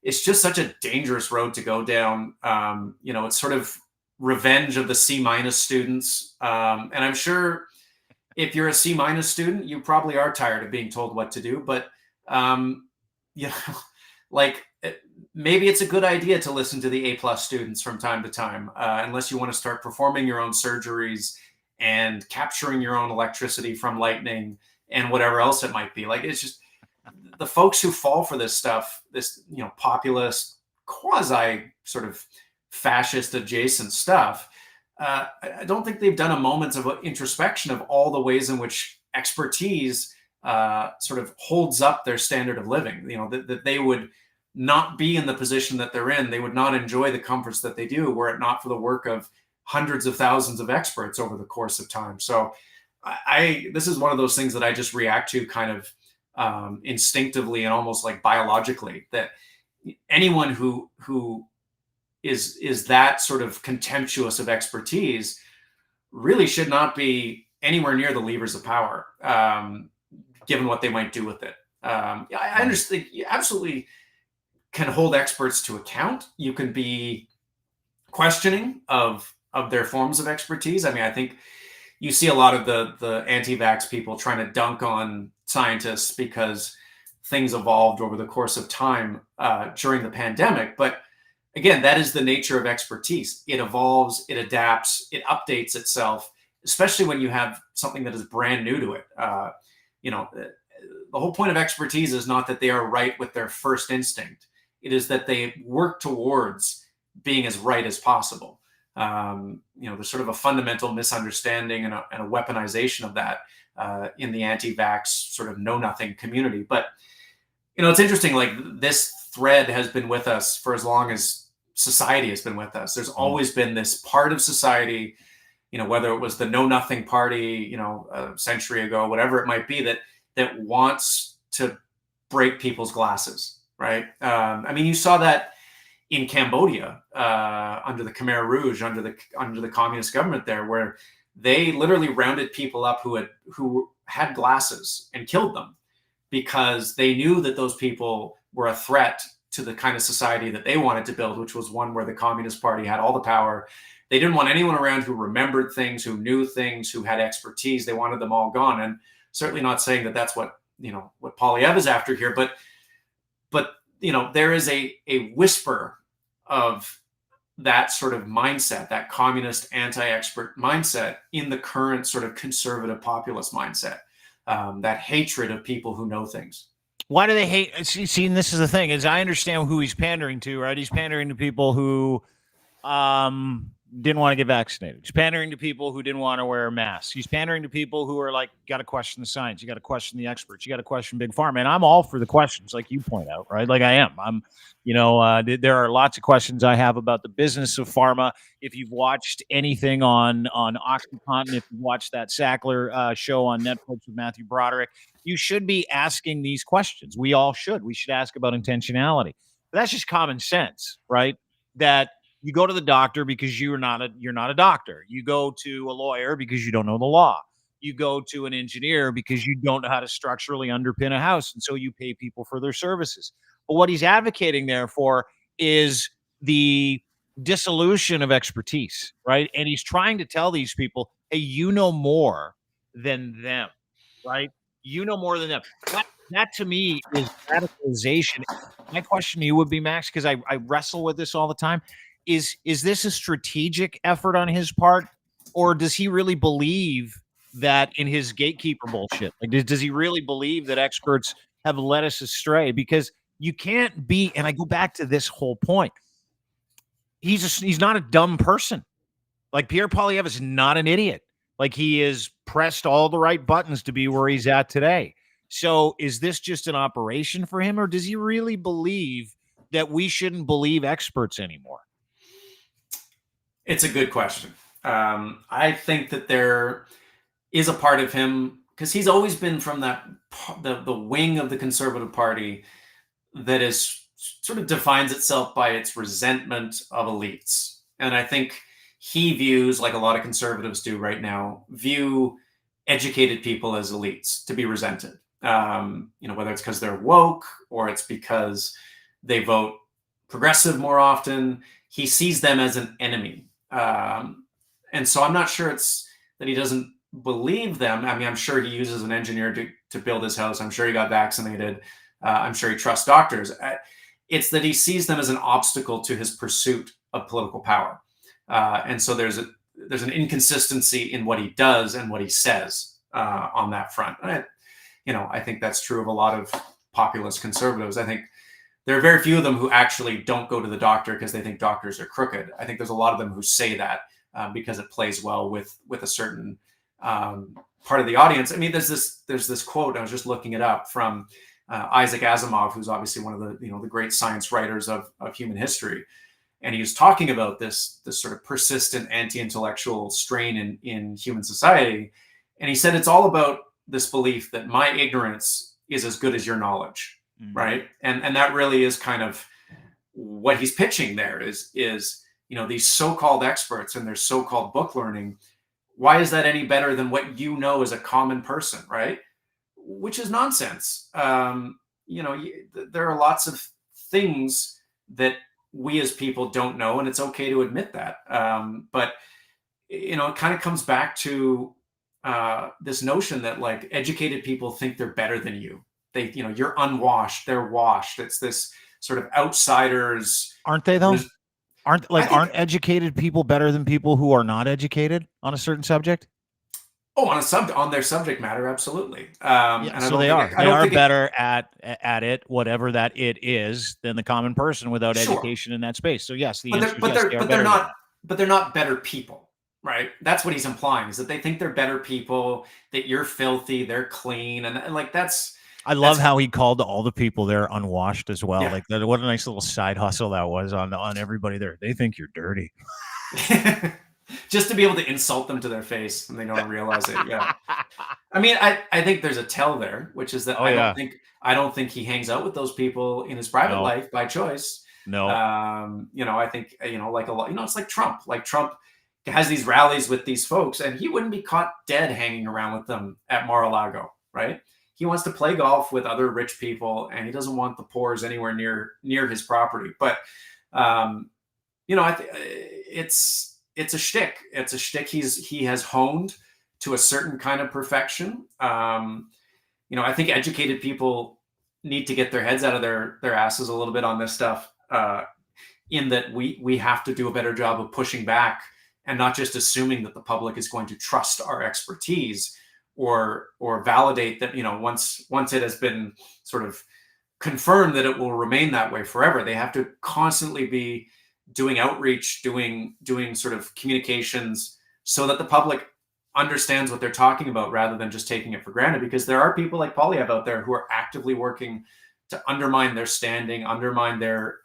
it's just such a dangerous road to go down. It's sort of revenge of the C- students. And I'm sure if you're a C- student, you probably are tired of being told what to do, but maybe it's a good idea to listen to the A+ students from time to time, unless you want to start performing your own surgeries and capturing your own electricity from lightning and whatever else it might be. Like, it's just the folks who fall for this stuff, this, populist, quasi sort of fascist adjacent stuff. I don't think they've done a moment of introspection of all the ways in which expertise sort of holds up their standard of living, that they would not be in the position that they're in. They would not enjoy the comforts that they do were it not for the work of hundreds of thousands of experts over the course of time. So this is one of those things that I just react to kind of instinctively and almost like biologically, that anyone who is that sort of contemptuous of expertise really should not be anywhere near the levers of power, given what they might do with it. I understand you absolutely can hold experts to account. You can be questioning of their forms of expertise. I mean, I think you see a lot of the anti-vax people trying to dunk on scientists because things evolved over the course of time during the pandemic. But again, that is the nature of expertise. It evolves, it adapts, it updates itself, especially when you have something that is brand new to it. The whole point of expertise is not that they are right with their first instinct. It is that they work towards being as right as possible. There's sort of a fundamental misunderstanding and a weaponization of that in the anti-vax sort of know-nothing community. But it's interesting. Like, this thread has been with us for as long as society has been with us. There's always been this part of society, whether it was the know-nothing party, a century ago, whatever it might be, that wants to break people's glasses, right? I mean, you saw that in Cambodia under the Khmer Rouge, under the communist government there, where they literally rounded people up who had glasses and killed them because they knew that those people were a threat to the kind of society that they wanted to build, which was one where the Communist Party had all the power. They didn't want anyone around who remembered things, who knew things, who had expertise. They wanted them all gone. And certainly not saying that that's what Poilievre is after here, but there is a whisper of that sort of mindset, that communist anti-expert mindset in the current sort of conservative populist mindset, that hatred of people who know things. Why do they hate? See, and this is the thing, is I understand who he's pandering to, right? He's pandering to people who didn't want to get vaccinated. He's pandering to people who didn't want to wear masks. He's pandering to people who are like, got to question the science. You got to question the experts. You got to question big pharma. And I'm all for the questions, like you point out, right? Like I am. There are lots of questions I have about the business of pharma. If you've watched anything on OxyContin, if you've watched that Sackler show on Netflix with Matthew Broderick, you should be asking these questions. We all should. We should ask about intentionality. But that's just common sense, right? That you go to the doctor because you're not a doctor. You go to a lawyer because you don't know the law. You go to an engineer because you don't know how to structurally underpin a house, and so you pay people for their services. But what he's advocating there for is the dissolution of expertise, right? And he's trying to tell these people, hey, you know more than them, right? You know more than them. That to me is radicalization. My question to you would be, Max, because I wrestle with this all the time. Is this a strategic effort on his part, or does he really believe that in his gatekeeper bullshit? Like, does he really believe that experts have led us astray? Because you can't be, and I go back to this whole point. He's not a dumb person. Like, Pierre Poilievre is not an idiot. Like, he has pressed all the right buttons to be where he's at today. So is this just an operation for him, or does he really believe that we shouldn't believe experts anymore? It's a good question. I think that there is a part of him, because he's always been from the wing of the Conservative Party that is sort of defines itself by its resentment of elites. And I think he views, like a lot of conservatives do right now, view educated people as elites to be resented. Whether it's because they're woke or it's because they vote progressive more often, he sees them as an enemy. And so I'm not sure it's that he doesn't believe them. I mean, I'm sure he uses an engineer to build his house. I'm sure he got vaccinated. I'm sure he trusts doctors. It's that he sees them as an obstacle to his pursuit of political power. And so there's an inconsistency in what he does and what he says on that front. I think that's true of a lot of populist conservatives. I think there are very few of them who actually don't go to the doctor because they think doctors are crooked. I think there's a lot of them who say that because it plays well with a certain part of the audience. I mean, there's this quote, I was just looking it up, from Isaac Asimov, who's obviously one of the great science writers of human history. And he was talking about this sort of persistent anti-intellectual strain in human society. And he said, it's all about this belief that my ignorance is as good as your knowledge. Mm-hmm. Right. And that really is kind of what he's pitching there is these so-called experts and their so-called book learning. Why is that any better than what you know as a common person? Right. Which is nonsense. There are lots of things that we as people don't know, and it's okay to admit that. But it kind of comes back to this notion that, like, educated people think they're better than you. They, you're unwashed, they're washed. It's this sort of outsiders. Aren't they though? Aren't educated people better than people who are not educated on a certain subject? Oh, on their subject matter, absolutely. And so they are better at it, whatever that it is, than the common person without education in that space. So yes, the answer is yes, they're not better people. Right. That's what he's implying, is that they think they're better people, that you're filthy, they're clean. And like, I love that's, how he called all the people there unwashed as well. yeah. Like that, what a nice little side hustle that was on everybody there. They think you're dirty. Just to be able to insult them to their face and they don't realize it. Yeah. I mean, I think there's a tell there, which is that Oh yeah. I don't think he hangs out with those people in his private No. life by choice. No. I think, like a lot, it's like Trump. Like Trump has these rallies with these folks, and he wouldn't be caught dead hanging around with them at Mar-a-Lago, right? He wants to play golf with other rich people, and he doesn't want the poors anywhere near his property. But it's a shtick. It's a shtick he has honed to a certain kind of perfection. I think educated people need to get their heads out of their asses a little bit on this stuff. In that we have to do a better job of pushing back and not just assuming that the public is going to trust our expertise or validate that, once it has been sort of confirmed that it will remain that way forever. They have to constantly be doing outreach, doing sort of communications so that the public understands what they're talking about rather than just taking it for granted, because there are people like Poilievre out there who are actively working to undermine their standing, undermine their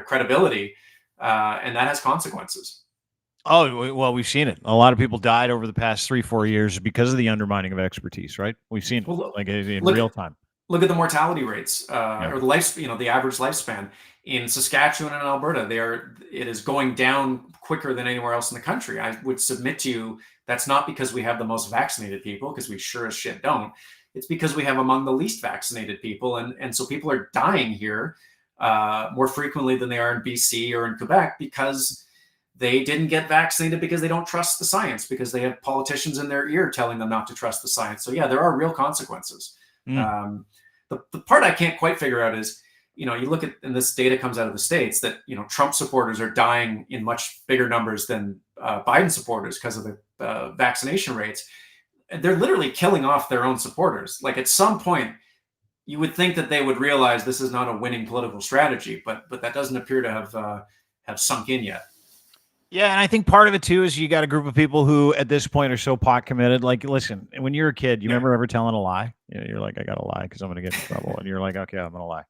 credibility, and that has consequences. Oh, well, we've seen it. A lot of people died over the past 3-4 years because of the undermining of expertise, right? We've seen it like in real time. Look at the mortality rates, or the the average lifespan in Saskatchewan and Alberta. It is going down quicker than anywhere else in the country. I would submit to you that's not because we have the most vaccinated people, because we sure as shit don't. It's because we have among the least vaccinated people, and so people are dying here more frequently than they are in BC or in Quebec because they didn't get vaccinated, because they don't trust the science, because they have politicians in their ear telling them not to trust the science. So yeah, there are real consequences. The part I can't quite figure out is, you look at, and this data comes out of the States, that, Trump supporters are dying in much bigger numbers than Biden supporters because of the vaccination rates. And they're literally killing off their own supporters. Like, at some point, you would think that they would realize this is not a winning political strategy, but that doesn't appear to have sunk in yet. Yeah, and I think part of it too is you got a group of people who at this point are so pot committed. Like, listen, when you're a kid, you remember ever telling a lie? You're like, I gotta lie because I'm gonna get in trouble, and you're like, okay, I'm gonna lie.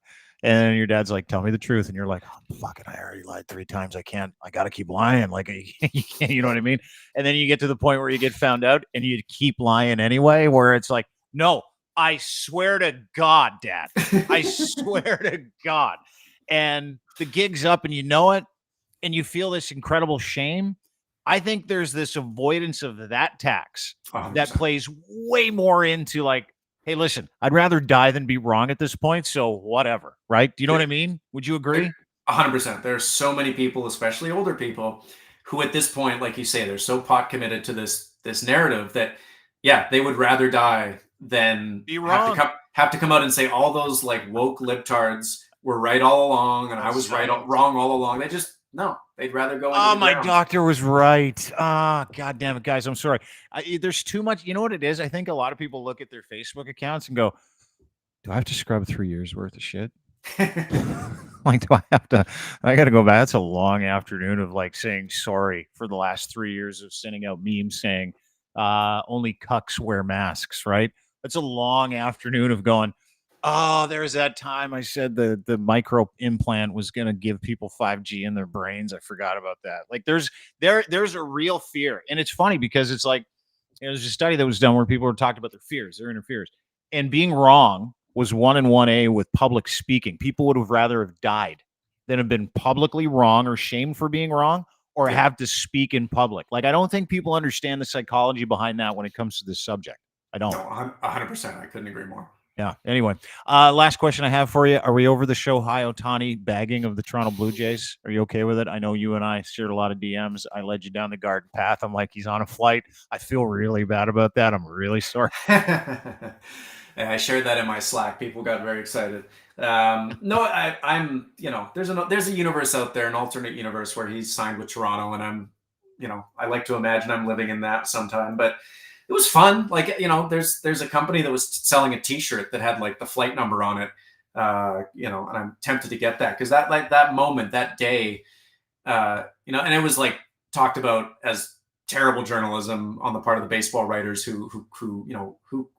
And then your dad's like, tell me the truth, and you're like, oh, fucking, I already lied 3 times. I gotta keep lying. Like, you can't, you know what I mean? And then you get to the point where you get found out, and you keep lying anyway. Where it's like, no, I swear to God, Dad, I swear to God, and the gig's up, and you know it. And you feel this incredible shame. I think there's this avoidance of that tax 100%. that plays way more into like, hey, listen, I'd rather die than be wrong at this point. So whatever, right? Do you know what I mean? Would you agree? 100%. There's so many people, especially older people, who at this point, like you say, they're so pot committed to this narrative that, yeah, they would rather die than be wrong. Have to come out and say all those like woke libtards were right all along, and I was wrong all along. No, they'd rather go. Oh, my doctor was right. God damn it, guys. I'm sorry. There's too much. You know what it is? I think a lot of people look at their Facebook accounts and go, do I have to scrub 3 years worth of shit? Like, do I have to? I got to go back. That's a long afternoon of like saying sorry for the last 3 years of sending out memes saying only cucks wear masks, right? That's a long afternoon of going, oh, there's that time I said the micro implant was going to give people 5G in their brains. I forgot about that. Like there's a real fear. And it's funny because it's like, there's a study that was done where people were talking about their fears, their inner fears. And being wrong was 1 and 1A with public speaking. People would have rather have died than have been publicly wrong or shamed for being wrong or have to speak in public. Like, I don't think people understand the psychology behind that when it comes to this subject. I don't. No, 100%. I couldn't agree more. Yeah. Anyway, last question I have for you. Are we over the Shohei Ohtani bagging of the Toronto Blue Jays? Are you okay with it? I know you and I shared a lot of DMs. I led you down the garden path. I'm like, he's on a flight. I feel really bad about that. I'm really sorry. I shared that in my Slack. People got very excited. No, I'm, there's a universe out there, an alternate universe where he's signed with Toronto, and I'm, I like to imagine I'm living in that sometime, but it was fun. Like, there's a company that was selling a T-shirt that had like the flight number on it, and I'm tempted to get that because that moment, that day, and it was like talked about as terrible journalism on the part of the baseball writers who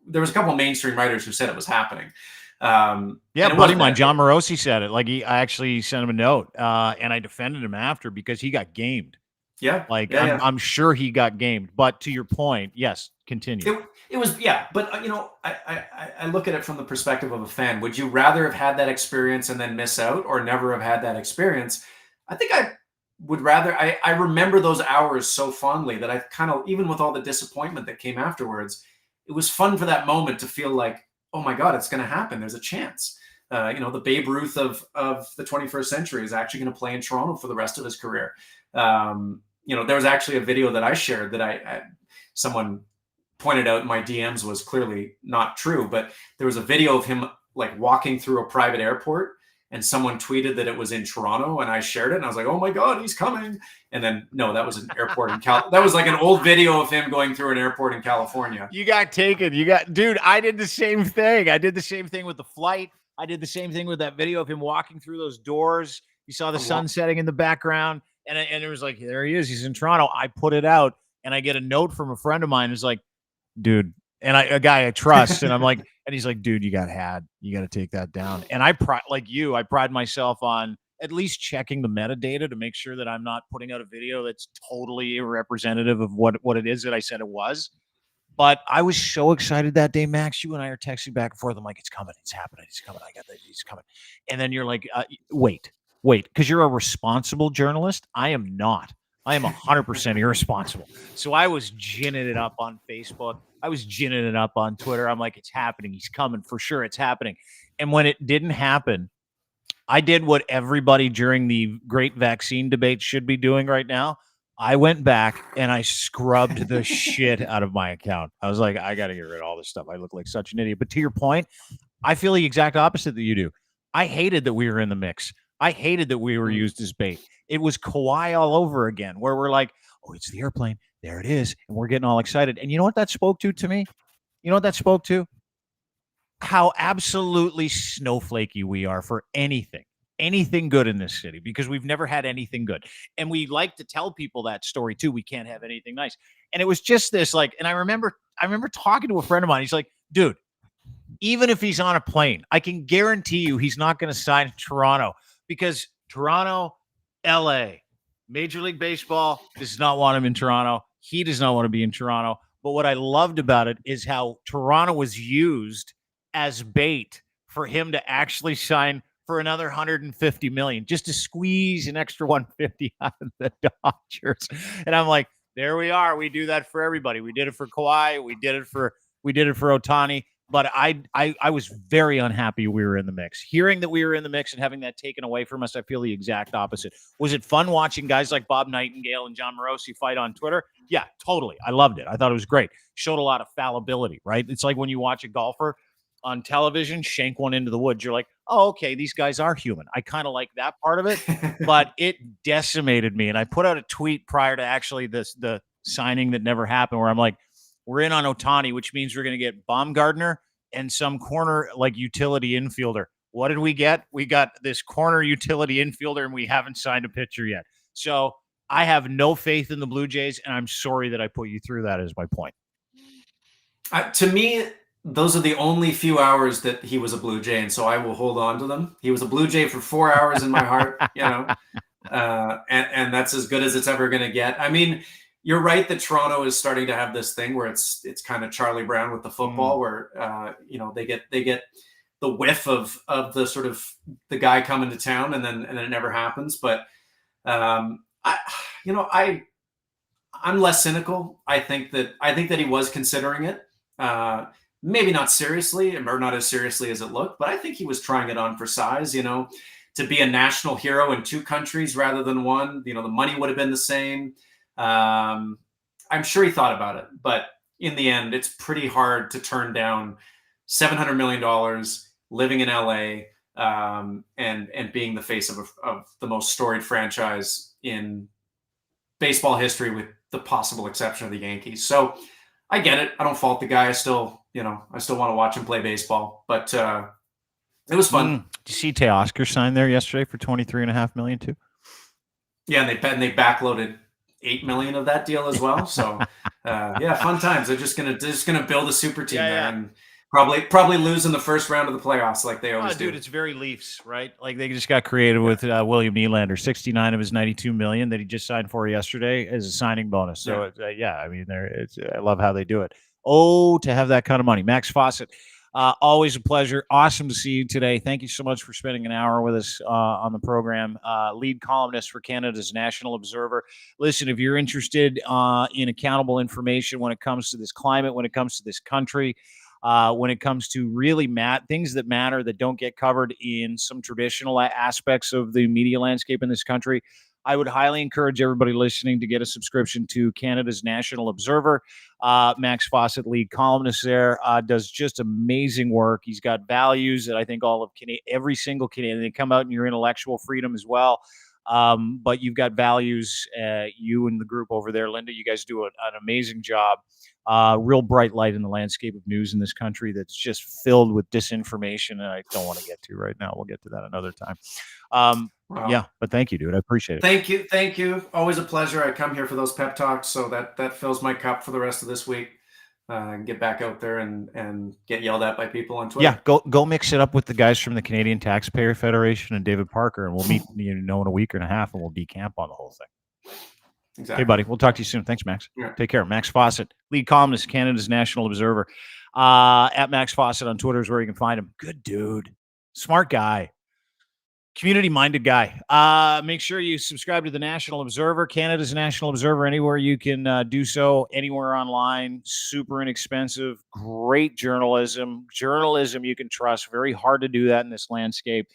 there was a couple of mainstream writers who said it was happening. Yeah, buddy of mine, John Morosi, said it. Like, I actually sent him a note, and I defended him after because he got gamed. Yeah, like I'm sure he got gamed. But to your point, yes, continue. It was, yeah, but I look at it from the perspective of a fan. Would you rather have had that experience and then miss out, or never have had that experience? I think I would rather. I remember those hours so fondly that I kind of, even with all the disappointment that came afterwards, it was fun for that moment to feel like, oh my God, it's going to happen. There's a chance. The Babe Ruth of the 21st century is actually going to play in Toronto for the rest of his career. There was actually a video that I shared that someone pointed out in my DMs was clearly not true, but there was a video of him like walking through a private airport, and someone tweeted that it was in Toronto, and I shared it, and I was like, oh my God, he's coming. And then, no, that was an airport in that was like an old video of him going through an airport in California. You got taken. Dude, I did the same thing. I did the same thing with the flight. I did the same thing with that video of him walking through those doors. You saw the sun setting in the background, and it was like, there he is. He's in Toronto. I put it out, and I get a note from a friend of mine who's like, dude, and a guy I trust, and I'm like, and he's like, dude, you got to take that down. And I pride myself on at least checking the metadata to make sure that I'm not putting out a video that's totally representative of what it is that I said it was. But I was so excited that day, Max. You and I are texting back and forth. I'm like, it's coming, it's happening, it's coming. I got that, he's coming. And then you're like, wait, because you're a responsible journalist. I am not. I am 100% irresponsible. So I was ginning it up on Facebook. I was ginning it up on Twitter. I'm like, it's happening. He's coming for sure. It's happening. And when it didn't happen, I did what everybody during the great vaccine debate should be doing right now. I went back and I scrubbed the shit out of my account. I was like, I got to get rid of all this stuff. I look like such an idiot. But to your point, I feel the exact opposite that you do. I hated that we were in the mix. I hated that we were used as bait. It was Kawhi all over again, where we're like, oh, it's the airplane. There it is. And we're getting all excited. And you know what that spoke to me? You know what that spoke to? How absolutely snowflakey we are for anything good in this city, because we've never had anything good. And we like to tell people that story too. We can't have anything nice. And it was just this and I remember talking to a friend of mine. He's like, dude, even if he's on a plane, I can guarantee you he's not going to sign in Toronto, because Toronto, LA, Major League Baseball does not want him in Toronto. He does not want to be in Toronto. But what I loved about it is how Toronto was used as bait for him to actually sign for another $150 million, just to squeeze an extra $150 out of the Dodgers. And I'm like, there we are. We do that for everybody. We did it for Kawhi. We did it for Ohtani. But I was very unhappy we were in the mix. Hearing that we were in the mix and having that taken away from us, I feel the exact opposite. Was it fun watching guys like Bob Nightingale and John Morosi fight on Twitter? Yeah, totally. I loved it. I thought it was great. Showed a lot of fallibility, right? It's like when you watch a golfer on television shank one into the woods. You're like, oh, okay, these guys are human. I kind of like that part of it, but it decimated me. And I put out a tweet prior to actually the signing that never happened, where I'm like, we're in on Ohtani, which means we're going to get Baumgartner and some corner utility infielder. What did we get? We got this corner utility infielder, and we haven't signed a pitcher yet. So I have no faith in the Blue Jays, and I'm sorry that I put you through that, is my point. To me, those are the only few hours that he was a Blue Jay, and so I will hold on to them. He was a Blue Jay for 4 hours in my heart, and that's as good as it's ever going to get. I mean, you're right that Toronto is starting to have this thing where it's kind of Charlie Brown with the football, where they get the whiff of the sort of the guy coming to town, and then it never happens. But I'm less cynical. I think that he was considering it. Maybe not seriously, or not as seriously as it looked, but I think he was trying it on for size, to be a national hero in two countries rather than one. The money would have been the same. I'm sure he thought about it, but in the end, it's pretty hard to turn down $700 million, living in LA, and being the face of the most storied franchise in baseball history, with the possible exception of the Yankees. So I get it. I don't fault the guy. I still want to watch him play baseball, but it was fun. Did you see Teoscar sign there yesterday for $23.5 million too? Yeah, and they backloaded 8 million of that deal as well. So yeah, fun times. They're just gonna build a super team there and probably lose in the first round of the playoffs like they always do. Dude, it's very Leafs, right? Like they just got creative with William Nylander, 69 of his 92 million that he just signed for yesterday as a signing bonus. So I mean, I love how they do it. Oh, to have that kind of money. Max Fawcett, always a pleasure. Awesome to see you today. Thank you so much for spending an hour with us on the program. Lead columnist for Canada's National Observer. Listen, if you're interested in accountable information when it comes to this climate, when it comes to this country, when it comes to really things that matter that don't get covered in some traditional aspects of the media landscape in this country, I would highly encourage everybody listening to get a subscription to Canada's National Observer. Max Fawcett, lead columnist there, does just amazing work. He's got values that I think every single Canadian, they come out in your intellectual freedom as well. But you've got values, you and the group over there, Linda, you guys do an amazing job. Real bright light in the landscape of news in this country that's just filled with disinformation, and I don't want to get to right now. We'll get to that another time. Yeah, but thank you, dude. I appreciate it. Thank you. Always a pleasure. I come here for those pep talks, so that fills my cup for the rest of this week. Get back out there and get yelled at by people on Twitter. Yeah, go mix it up with the guys from the Canadian Taxpayer Federation and David Parker, and we'll meet in a week and a half, and we'll decamp on the whole thing. Exactly. Hey, buddy. We'll talk to you soon. Thanks, Max. Yeah. Take care. Max Fawcett, lead columnist, Canada's National Observer. At Max Fawcett on Twitter is where you can find him. Good dude. Smart guy. Community-minded guy. Make sure you subscribe to the National Observer, Canada's National Observer, anywhere you can do so, anywhere online. Super inexpensive. Great journalism. Journalism you can trust. Very hard to do that in this landscape.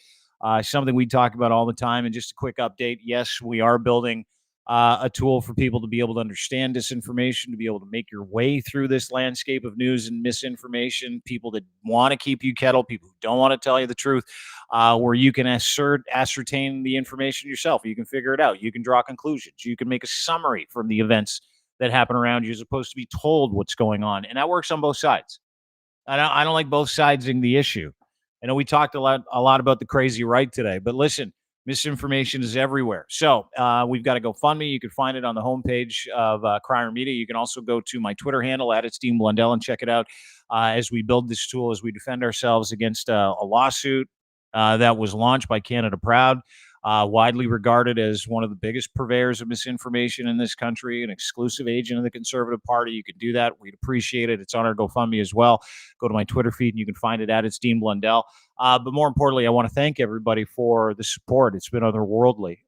Something we talk about all the time. And just a quick update. Yes, we are building a tool for people to be able to understand disinformation, to be able to make your way through this landscape of news and misinformation, people that want to keep you kettled, people who don't want to tell you the truth, where you can ascertain the information yourself. You can figure it out. You can draw conclusions. You can make a summary from the events that happen around you as opposed to be told what's going on. And that works on both sides. I don't like both sidesing the issue. I know we talked a lot about the crazy right today, but listen, misinformation is everywhere. So we've got a GoFundMe. You can find it on the homepage of Crier Media. You can also go to my Twitter handle at Dean Blundell and check it out as we build this tool, as we defend ourselves against a lawsuit that was launched by Canada Proud, widely regarded as one of the biggest purveyors of misinformation in this country, an exclusive agent of the Conservative Party. You can do that. We'd appreciate it. It's on our GoFundMe as well. Go to my Twitter feed and you can find it at Dean Blundell. But more importantly, I want to thank everybody for the support. It's been otherworldly.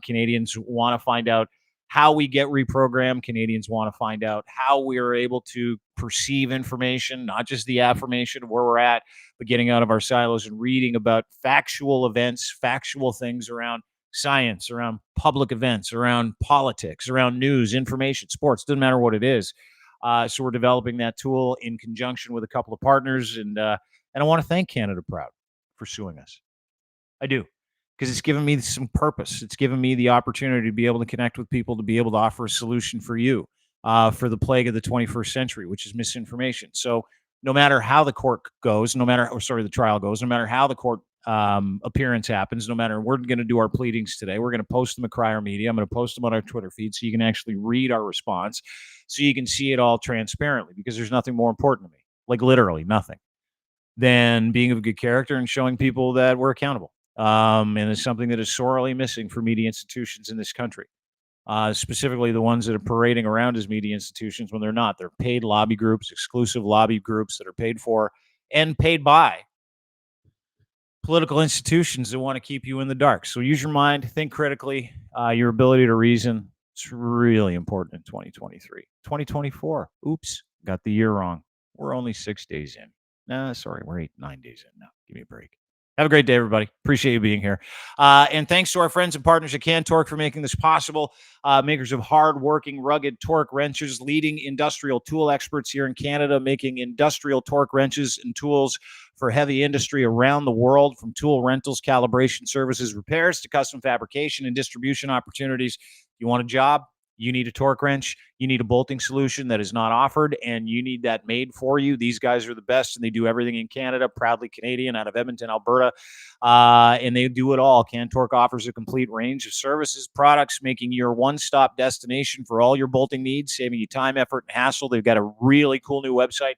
Canadians want to find out how we get reprogrammed. Canadians want to find out how we are able to perceive information, not just the affirmation of where we're at, but getting out of our silos and reading about factual events, factual things around science, around public events, around politics, around news, information, sports, doesn't matter what it is. So we're developing that tool in conjunction with a couple of partners. And I want to thank Canada Proud for suing us. I do. Because it's given me some purpose. It's given me the opportunity to be able to connect with people, to be able to offer a solution for you for the plague of the 21st century, which is misinformation. So no matter how the court goes, the trial goes, no matter how the court appearance happens, no matter, we're going to do our pleadings today. We're going to post them at Crier Media. I'm going to post them on our Twitter feed so you can actually read our response, so you can see it all transparently, because there's nothing more important to me, like literally nothing, than being of good character and showing people that we're accountable. And it's something that is sorely missing for media institutions in this country, specifically the ones that are parading around as media institutions when they're not. They're paid lobby groups, exclusive lobby groups that are paid for and paid by political institutions that want to keep you in the dark. So use your mind, think critically, your ability to reason. It's really important in 2023. 2024. Oops, got the year wrong. We're only 6 days in. We're 9 days in now. Give me a break. Have a great day, everybody. Appreciate you being here. And thanks to our friends and partners at CanTorque for making this possible. Makers of hard-working, rugged torque wrenches, leading industrial tool experts here in Canada, making industrial torque wrenches and tools for heavy industry around the world, from tool rentals, calibration services, repairs, to custom fabrication and distribution opportunities. You want a job? You need a torque wrench, you need a bolting solution that is not offered, and you need that made for you. These guys are the best, and they do everything in Canada, proudly Canadian, out of Edmonton, Alberta, and they do it all. Cantork offers a complete range of services, products, making your one-stop destination for all your bolting needs, saving you time, effort, and hassle. They've got a really cool new website,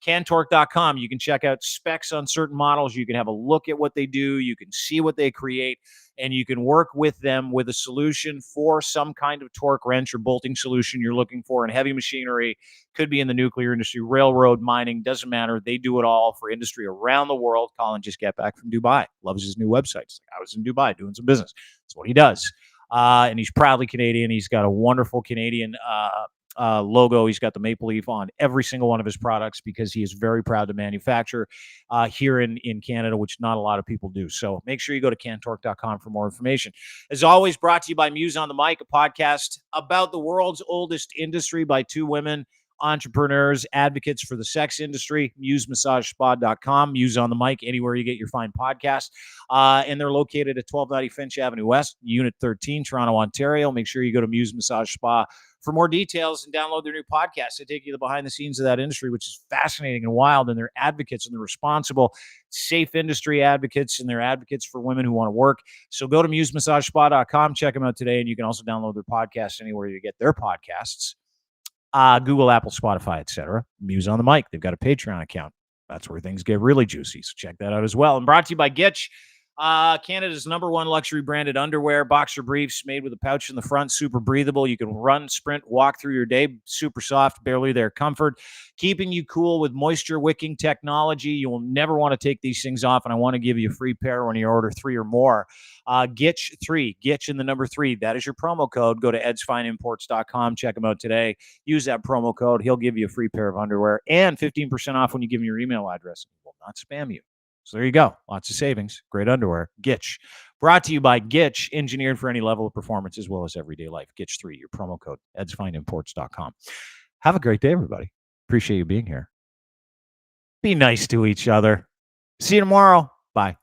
Cantork.com. You can check out specs on certain models. You can have a look at what they do. You can see what they create, and you can work with them with a solution for some kind of torque wrench or bolting solution you're looking for in heavy machinery. Could be in the nuclear industry, railroad, mining, doesn't matter. They do it all for industry around the world. Colin just got back from Dubai. Loves his new website. He's like, I was in Dubai doing some business. That's what he does. And he's proudly Canadian. He's got a wonderful Canadian logo. He's got the maple leaf on every single one of his products because he is very proud to manufacture here in Canada, which not a lot of people do. So make sure you go to cantork.com for more information. As always, brought to you by Muse on the Mic, a podcast about the world's oldest industry by two women, entrepreneurs, advocates for the sex industry. MuseMassageSpa.com, Muse on the Mic, anywhere you get your fine podcasts. And they're located at 1290 Finch Avenue West, Unit 13, Toronto, Ontario. Make sure you go to Muse Massage Spa for more details and download their new podcast. They take you to the behind the scenes of that industry, which is fascinating and wild. And they're advocates and they're responsible, safe industry advocates, and they're advocates for women who want to work. So go to MuseMassageSpa.com, check them out today. And you can also download their podcast anywhere you get their podcasts. Google, Apple, Spotify, etc. Muse on the Mic. They've got a Patreon account. That's where things get really juicy. So check that out as well. And brought to you by Gitch, Canada's #1 luxury branded underwear, boxer briefs made with a pouch in the front, super breathable. You can run, sprint, walk through your day, super soft, barely there comfort, keeping you cool with moisture wicking technology. You will never want to take these things off, and I want to give you a free pair when you order 3 or more. Gitch3, Gitch in the number 3. That is your promo code. Go to edsfineimports.com. Check them out today. Use that promo code. He'll give you a free pair of underwear and 15% off when you give him your email address. He will not spam you. So there you go. Lots of savings. Great underwear. Gitch. Brought to you by Gitch, engineered for any level of performance as well as everyday life. Gitch3, your promo code, edsfineimports.com. Have a great day, everybody. Appreciate you being here. Be nice to each other. See you tomorrow. Bye.